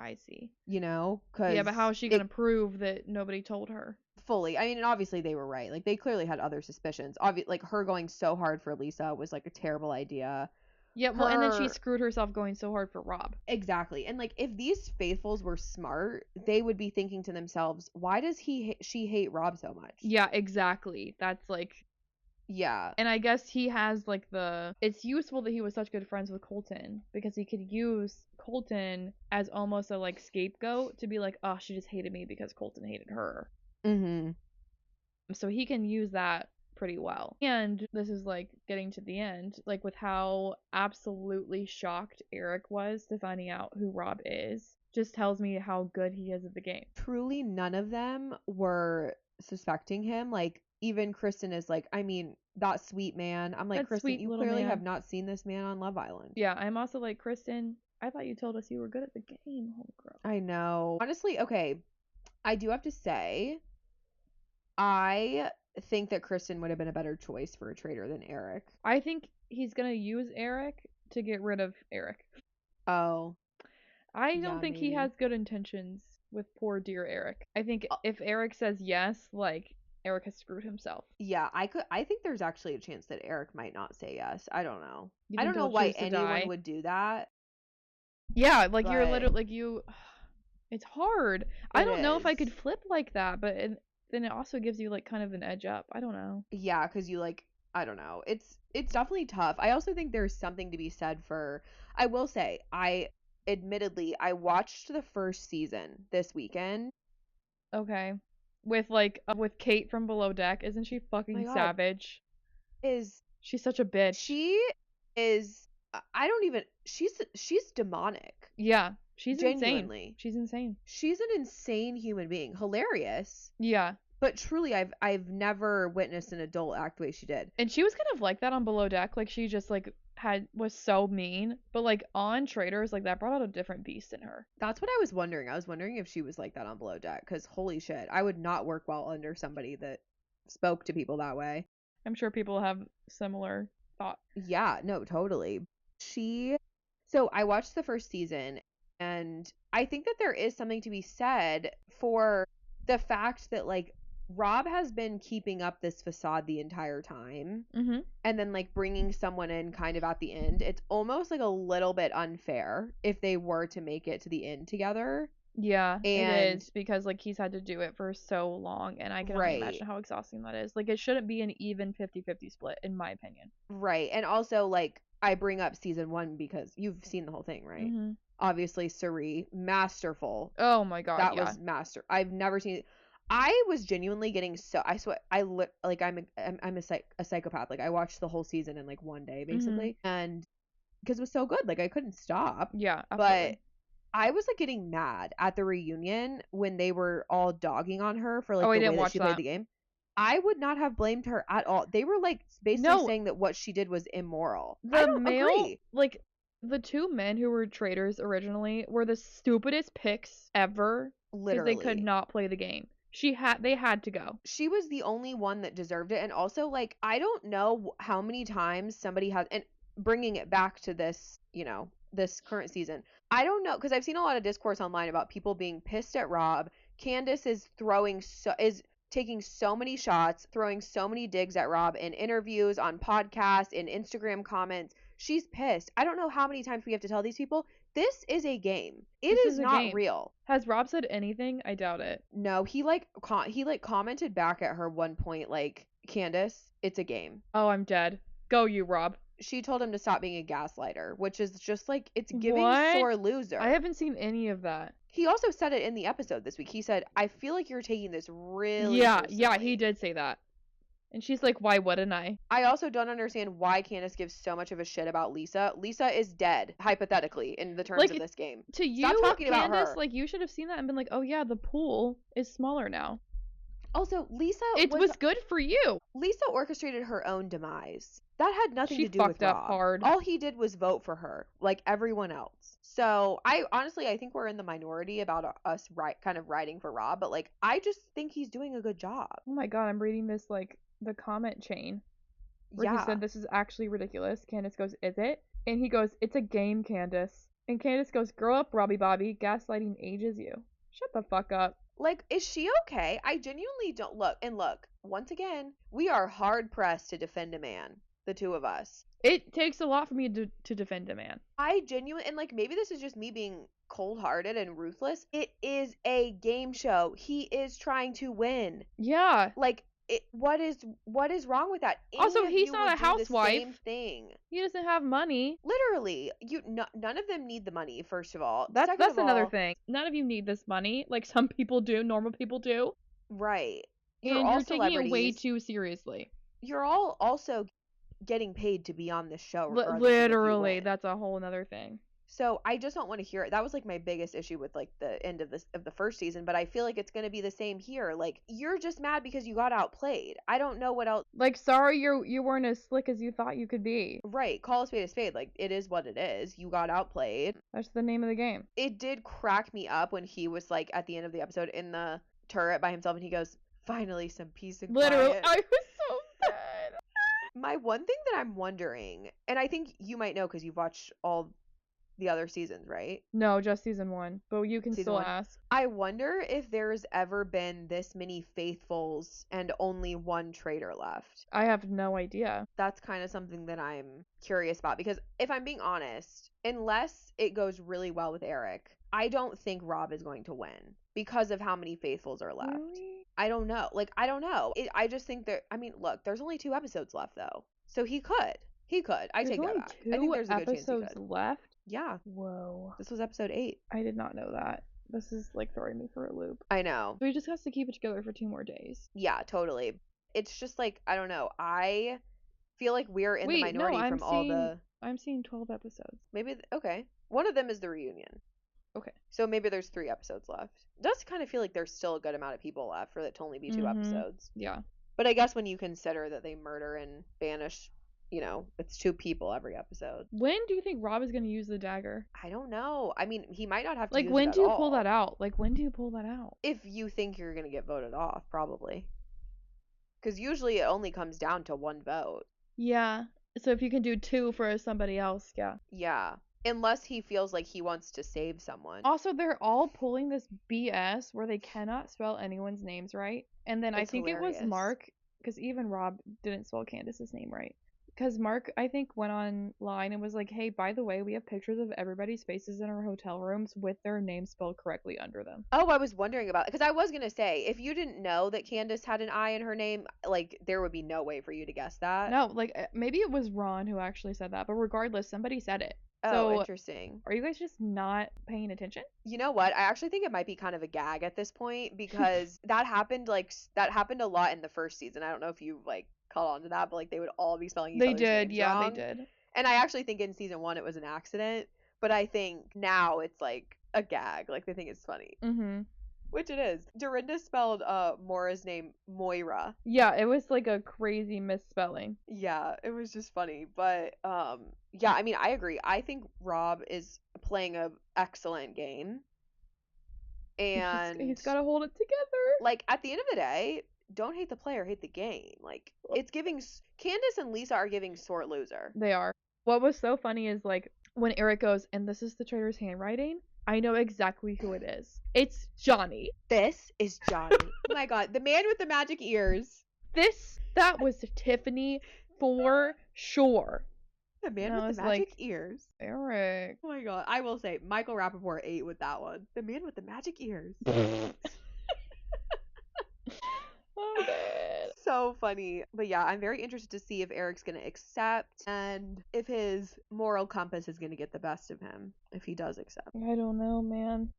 You know? Yeah, but how is she going to prove that nobody told her? Fully. I mean, and obviously they were right. Like, they clearly had other suspicions. Like, her going so hard for Lisa was, like, a terrible idea. Yeah, well, and then she screwed herself going so hard for Rob. Exactly. And, like, if these faithfuls were smart, they would be thinking to themselves, why does she hate Rob so much? Yeah, exactly. That's, like... Yeah. And I guess he has like it's useful that he was such good friends with Colton because he could use Colton as almost a like scapegoat to be like, oh, she just hated me because Colton hated her. Mm-hmm. So he can use that pretty well. And this is like getting to the end, like with how absolutely shocked Eric was to finding out who Rob is, just tells me how good he is at the game. Truly none of them were suspecting him. Like, even Kristen is like, I mean, that sweet man. I'm like, Kristen, you clearly have not seen this man on Love Island. Yeah, I'm also like, Kristen, I thought you told us you were good at the game, homegirl. I know. Honestly, okay, I do have to say, I think that Kristen would have been a better choice for a traitor than Eric. I think he's going to use Eric to get rid of Eric. Oh. I don't think he has good intentions with poor dear Eric. I think if Eric says yes, like, Eric has screwed himself. Yeah, I think there's actually a chance that Eric might not say yes. I don't know. I don't know why anyone would do that. Yeah, like you're literally like it's hard. I don't know if I could flip like that, but then it also gives you like kind of an edge up. I don't know. Yeah, cuz you like, I don't know. It's definitely tough. I also think there's something to be said for, I will say, admittedly I watched the first season this weekend. Okay. With Kate from Below Deck, isn't she fucking savage? She's such a bitch. She is. She's demonic. Yeah, she's genuinely insane. She's insane. She's an insane human being. Hilarious. Yeah. But truly, I've never witnessed an adult act the way she did. And she was kind of like that on Below Deck. Like, she just like was so mean, but like on Traitors, like that brought out a different beast in her. That's what I was wondering. I was wondering if she was like that on Below Deck, because holy shit, I would not work well under somebody that spoke to people that way. I'm sure people have similar thoughts. Yeah, no, totally. So I watched the first season, and I think that there is something to be said for the fact that like Rob has been keeping up this facade the entire time. Mm-hmm. And then like bringing someone in kind of at the end. It's almost like a little bit unfair if they were to make it to the end together. Yeah, And it is, because like he's had to do it for so long, and I can only imagine how exhausting that is. Like, it shouldn't be an even 50-50 split, in my opinion. Right. And also, like, I bring up season 1 because you've seen the whole thing, right? Mm-hmm. Obviously, Suri, masterful. Oh my god, That yeah. was master. I've never seen. I was genuinely getting so. I swear. I'm a psychopath. Like, I watched the whole season in like one day, basically, and because it was so good, like I couldn't stop. Yeah, absolutely. But I was like getting mad at the reunion when they were all dogging on her for like Oh, I the didn't way that watch she that. played the game. I would not have blamed her at all. They were like basically saying that what she did was immoral. I don't agree. Like, the two men who were traitors originally were the stupidest picks ever, because Literally. they could not play the game. They had to go. She was the only one that deserved it. And also, like, I don't know how many times somebody has, and bringing it back to this, you know, this current season, I don't know, because I've seen a lot of discourse online about people being pissed at Rob. Candace is taking so many shots, throwing so many digs at Rob in interviews, on podcasts, in Instagram comments. She's pissed. I don't know how many times we have to tell these people, this is a game. It is not real. Has Rob said anything? I doubt it. No, he commented back at her one point, like, Candace, it's a game. Oh, I'm dead. Go you, Rob. She told him to stop being a gaslighter, which is just like, it's giving sore loser. I haven't seen any of that. He also said it in the episode this week. He said, I feel like you're taking this really personally. Yeah, he did say that. And she's like, why wouldn't I? I also don't understand why Candace gives so much of a shit about Lisa. Lisa is dead, hypothetically, in the terms of this game. To you, stop talking Candace, about her. like, you should have seen that and been like, oh yeah, the pool is smaller now. Also, Lisa It was good for you. Lisa orchestrated her own demise. That had nothing to do with Rob. She fucked up hard. All he did was vote for her, like everyone else. So I think we're in the minority about us kind of riding for Rob, but like I just think he's doing a good job. Oh my god, I'm reading this like the comment chain where he said this is actually ridiculous. Candace goes, is it? And he goes, it's a game, Candace. And Candace goes, grow up, Robbie Bobby. Gaslighting ages you. Shut the fuck up. Like, is she okay? I genuinely don't look. Once again, we are hard pressed to defend a man, the two of us. It takes a lot for me to defend a man. I genuinely, and like maybe this is just me being cold-hearted and ruthless. It is a game show. He is trying to win. Yeah. Like, what is wrong with that? Also, he's not a housewife. Same thing. He doesn't have money. Literally, none of them need the money. First of all, that's another thing. None of you need this money. Like some people do, normal people do. Right. You're taking it way too seriously. You're all also getting paid to be on this show. Literally, that's a whole other thing. So I just don't want to hear it. That was like my biggest issue with like the end of the first season, but I feel like it's going to be the same here. Like you're just mad because you got outplayed. I don't know what else. Like sorry you weren't as slick as you thought you could be. Right. Call a spade a spade. Like it is what it is. You got outplayed. That's the name of the game. It did crack me up when he was like at the end of the episode in the turret by himself and he goes, finally some peace and quiet. Literally, I was so sad. My one thing that I'm wondering, and I think you might know because you've watched all the other seasons, right? No, just season 1, but you can still ask. I wonder if there's ever been this many faithfuls and only one traitor left. I have no idea. That's kind of something that I'm curious about because if I'm being honest, unless it goes really well with Eric, I don't think Rob is going to win because of how many faithfuls are left. Really? I don't know. Like, I don't know. I just think look, there's only 2 episodes left though. So he could. I take that back. I think there's a good chance he could. Left? Yeah. Whoa. This was episode 8. I did not know that. This is like throwing me for a loop. I know. So he just has to keep it together for 2 more days. Yeah, totally. It's just like, I don't know. I feel like we're in the minority from all the... I'm seeing 12 episodes. Maybe, okay. One of them is the reunion. Okay. So maybe there's 3 episodes left. It does kind of feel like there's still a good amount of people left for it to only be 2 episodes. Yeah. But I guess when you consider that they murder and banish, you know, it's 2 people every episode. When do you think Rob is going to use the dagger? I don't know. I mean, he might not have to use it at all. Like, when do you pull that out? When do you pull that out? If you think you're going to get voted off, probably. Because usually it only comes down to 1 vote. Yeah. So if you can do 2 for somebody else, yeah. Yeah. Unless he feels like he wants to save someone. Also, they're all pulling this BS where they cannot spell anyone's names right. And then I It's think it was hilarious. Mark, because even Rob didn't spell Candace's name right. Because Mark, I think, went online and was like, hey, by the way, we have pictures of everybody's faces in our hotel rooms with their names spelled correctly under them. Oh, I was wondering about it because I was gonna say if you didn't know that Candace had an I in her name, like there would be no way for you to guess that. No, like, maybe it was Ron who actually said that, but regardless, somebody said it. Oh, So, interesting. are you guys just not paying attention? You know what? I actually think it might be kind of a gag at this point because that happened a lot in the first season. I don't know if you like caught on to that, but like they would all be spelling each They other's did, names yeah, wrong. they did. And I actually think in season 1 it was an accident, but I think now it's like a gag. Like they think it's funny. Mm-hmm. Which it is. Dorinda spelled Moira's name Moira. Yeah, it was like a crazy misspelling. Yeah, it was just funny. But yeah, I mean I agree. I think Rob is playing a excellent game. And He's got to hold it together. like at the end of the day, don't hate the player, hate the game. Like it's giving Candace and Lisa are giving sore loser. They are. What was so funny is like when Eric goes, and this is the traitor's handwriting, I know exactly who it is. It's Johnny. This is Johnny. Oh my god, the man with the magic ears. That was Tiffany for sure. The man And I with was the magic like, ears. Eric. Oh my god, I will say Michael Rappaport ate with that one. The man with the magic ears. Oh, man. So funny. But yeah, I'm very interested to see if Eric's going to accept and if his moral compass is going to get the best of him if he does accept. I don't know, man.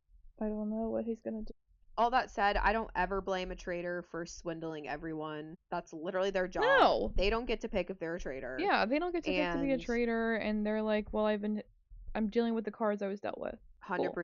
I don't know what he's gonna do. All that said, I don't ever blame a traitor for swindling everyone. That's literally their job. No. They don't get to pick if they're a traitor. Yeah, they don't get to pick to be a And- traitor, and they're like, well, I'm dealing with the cards I was dealt with. 100%.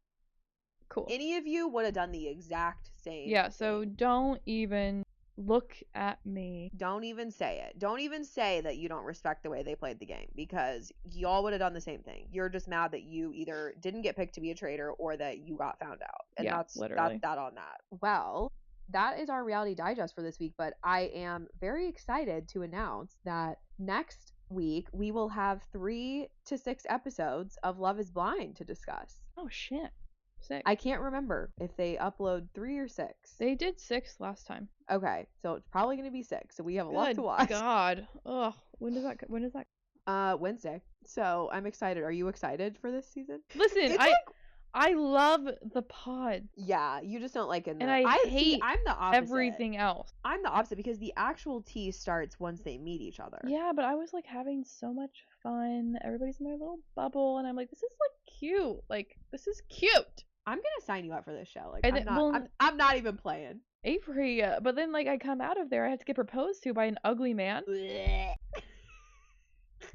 Cool. Any of you would have done the exact same. Yeah, so thing. don't even look at me. Don't even say it. Don't even say that you don't respect the way they played the game because y'all would have done the same thing. You're just mad that you either didn't get picked to be a traitor or that you got found out. And Yeah, that's literally. that on that. Well, that is our reality digest for this week, but I am very excited to announce that next week we will have 3 to 6 episodes of Love is Blind to discuss. Oh, shit. 6. I can't remember if they upload 3 or 6. They did 6 last time. Okay, so it's probably going to be 6. So we have a lot to watch. God. Ugh. When is that? Wednesday. So I'm excited. Are you excited for this season? Listen, It's I love the pod. Yeah, you just don't like it. And I hate I'm the opposite. everything else. I'm the opposite because the actual tea starts once they meet each other. Yeah, but I was like having so much fun. Everybody's in their little bubble, and I'm like, this is like cute. Like, this is cute. I'm gonna sign you up for this show. Like, And I'm not even playing. Avery, but then like I come out of there, I have to get proposed to by an ugly man.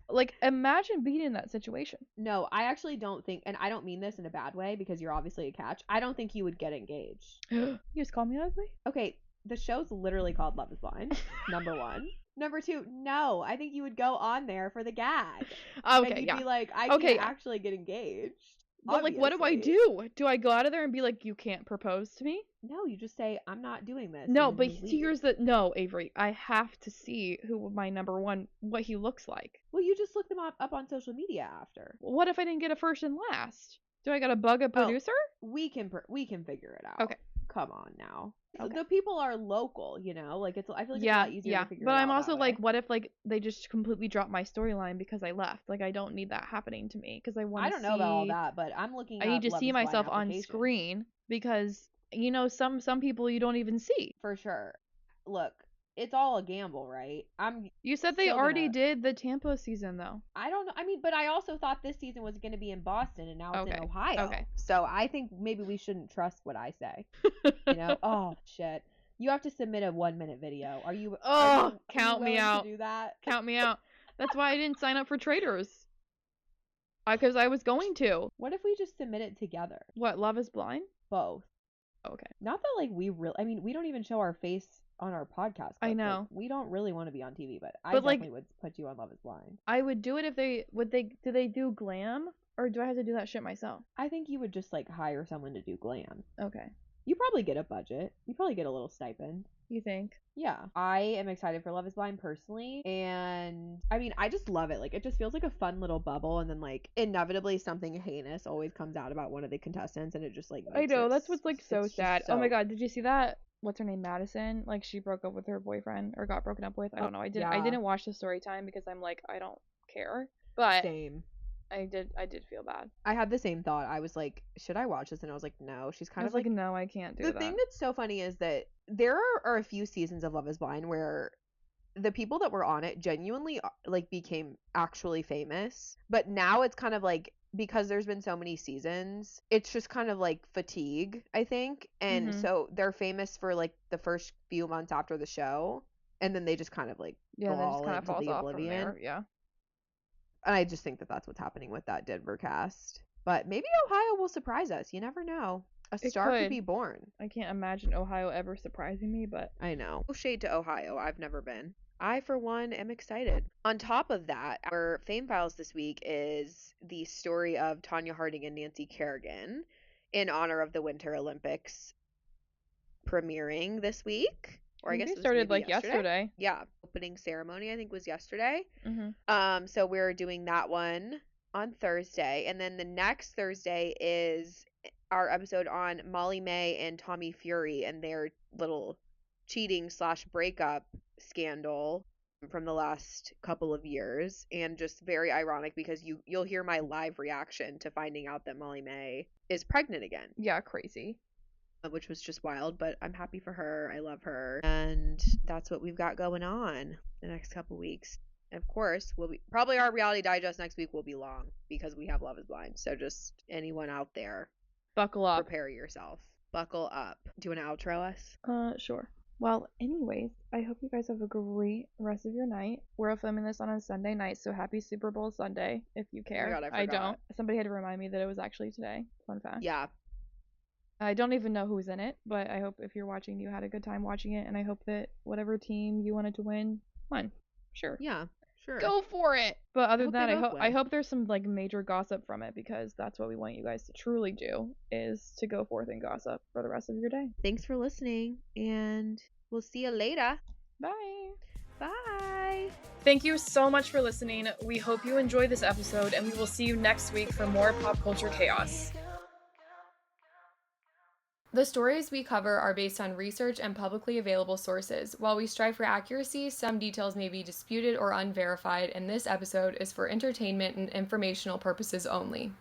Like, imagine being in that situation. No, I actually don't think, and I don't mean this in a bad way because you're obviously a catch. I don't think you would get engaged. You just call me ugly? Okay, the show's literally called Love is Blind. Number 1. Number 2, no, I think you would go on there for the gag. Okay, and you'd yeah. be like, I Okay, can't yeah. actually get engaged. But like, what do I obviously. do? Do I go out of there and be like, you can't propose to me? No, you just say, I'm not doing this. No, and but then you leave. here's the no, Avery. I have to see who my number one, what he looks like. Well, you just look them up on social media after. What if I didn't get a first and last? Do I gotta bug a producer? We can figure it out. Okay. Come on now. Okay. The people are local, you know. Like I feel like it's a Yeah, lot easier yeah. to figure But it out. I'm also that like, way. what if like they just completely drop my storyline because I left? Like, I don't need that happening to me because I want. I don't know about all that, but I'm looking. I need up to see Love is Blind myself on applications. screen because you know some people you don't even see. For sure. Look, it's all a gamble, right? You said they Still already gonna- did the Tampa season though. I don't know. I mean, but I also thought this season was going to be in Boston, and now it's in Okay, Ohio. okay. So I think maybe we shouldn't trust what I say. You know? Oh shit! You have to submit a 1-minute video. Are you? Oh, count me willing out. To do that? Count me out. That's why I didn't sign up for Traitors. Because I was going to. What if we just submit it together? What? Love is Blind? Both. Okay. Not that like we really. I mean, we don't even show our face on our podcast. I clips. know. Like, we don't really want to be on TV, but I But, like- definitely would put you on Love is Blind. I would do it if do they do glam or do I have to do that shit myself? I think you would just like hire someone to do glam. Okay. You probably get a budget. You probably get a little stipend. you think? Yeah, I am excited for Love is Blind personally, and I mean, I just love it. Like, it just feels like a fun little bubble, and then like inevitably something heinous always comes out about one of the contestants, and it just like I makes know, it that's what's like so it's just sad. Oh my so god, did you see that? What's her name, Madison? Like she broke up with her boyfriend or got broken up with. I don't know. I yeah, didn't watch the story time because I'm like I don't care. But same. I did feel bad. I had the same thought. I was like, should I watch this? And I was like, no. She's I kind was of like no, I can't do the that. thing that's so funny is that there are a few seasons of Love is Blind where the people that were on it genuinely like became actually famous, but now it's kind of like because there's been so many seasons, it's just kind of like fatigue, I think. And so they're famous for like the first few months after the show, and then they just kind of like Yeah, that just fall kind of into falls the off from oblivion. there. Yeah. And I just think that that's what's happening with that Denver cast. But maybe Ohio will surprise us. You never know. A It star could could. be born. I can't imagine Ohio ever surprising me, but I know. No shade to Ohio. I've never been. I, for one, am excited. On top of that, our Fame Files this week is the story of Tanya Harding and Nancy Kerrigan in honor of the Winter Olympics premiering this week. Or I guess they it was started maybe like yesterday. Yeah, opening ceremony I think was yesterday. Mm-hmm. So we're doing that one on Thursday, and then the next Thursday is our episode on Molly May and Tommy Fury and their little cheating / breakup scandal from the last couple of years, and just very ironic because you'll hear my live reaction to finding out that Molly May is pregnant again. Yeah, crazy. Which was just wild, but I'm happy for her. I love her, and that's what we've got going on the next couple weeks. Of course, we'll be probably our reality digest next week will be long because we have Love is Blind. So just anyone out there, buckle up. Prepare yourself. Buckle up. Do you want to outro us? Sure. Well, anyways, I hope you guys have a great rest of your night. We're filming this on a Sunday night, so happy Super Bowl Sunday if you care. Oh my God, I forgot. don't. Somebody had to remind me that it was actually today. Fun fact. Yeah. I don't even know who's in it, but I hope if you're watching, you had a good time watching it, and I hope that whatever team you wanted to win won. Sure. Yeah. Sure. Go for it. But other than that, I win. hope there's some like major gossip from it because that's what we want you guys to truly do is to go forth and gossip for the rest of your day. Thanks for listening, and we'll see you later. Bye. Bye. Thank you so much for listening. We hope you enjoyed this episode, and we will see you next week for more pop culture chaos. The stories we cover are based on research and publicly available sources. While we strive for accuracy, some details may be disputed or unverified, and this episode is for entertainment and informational purposes only.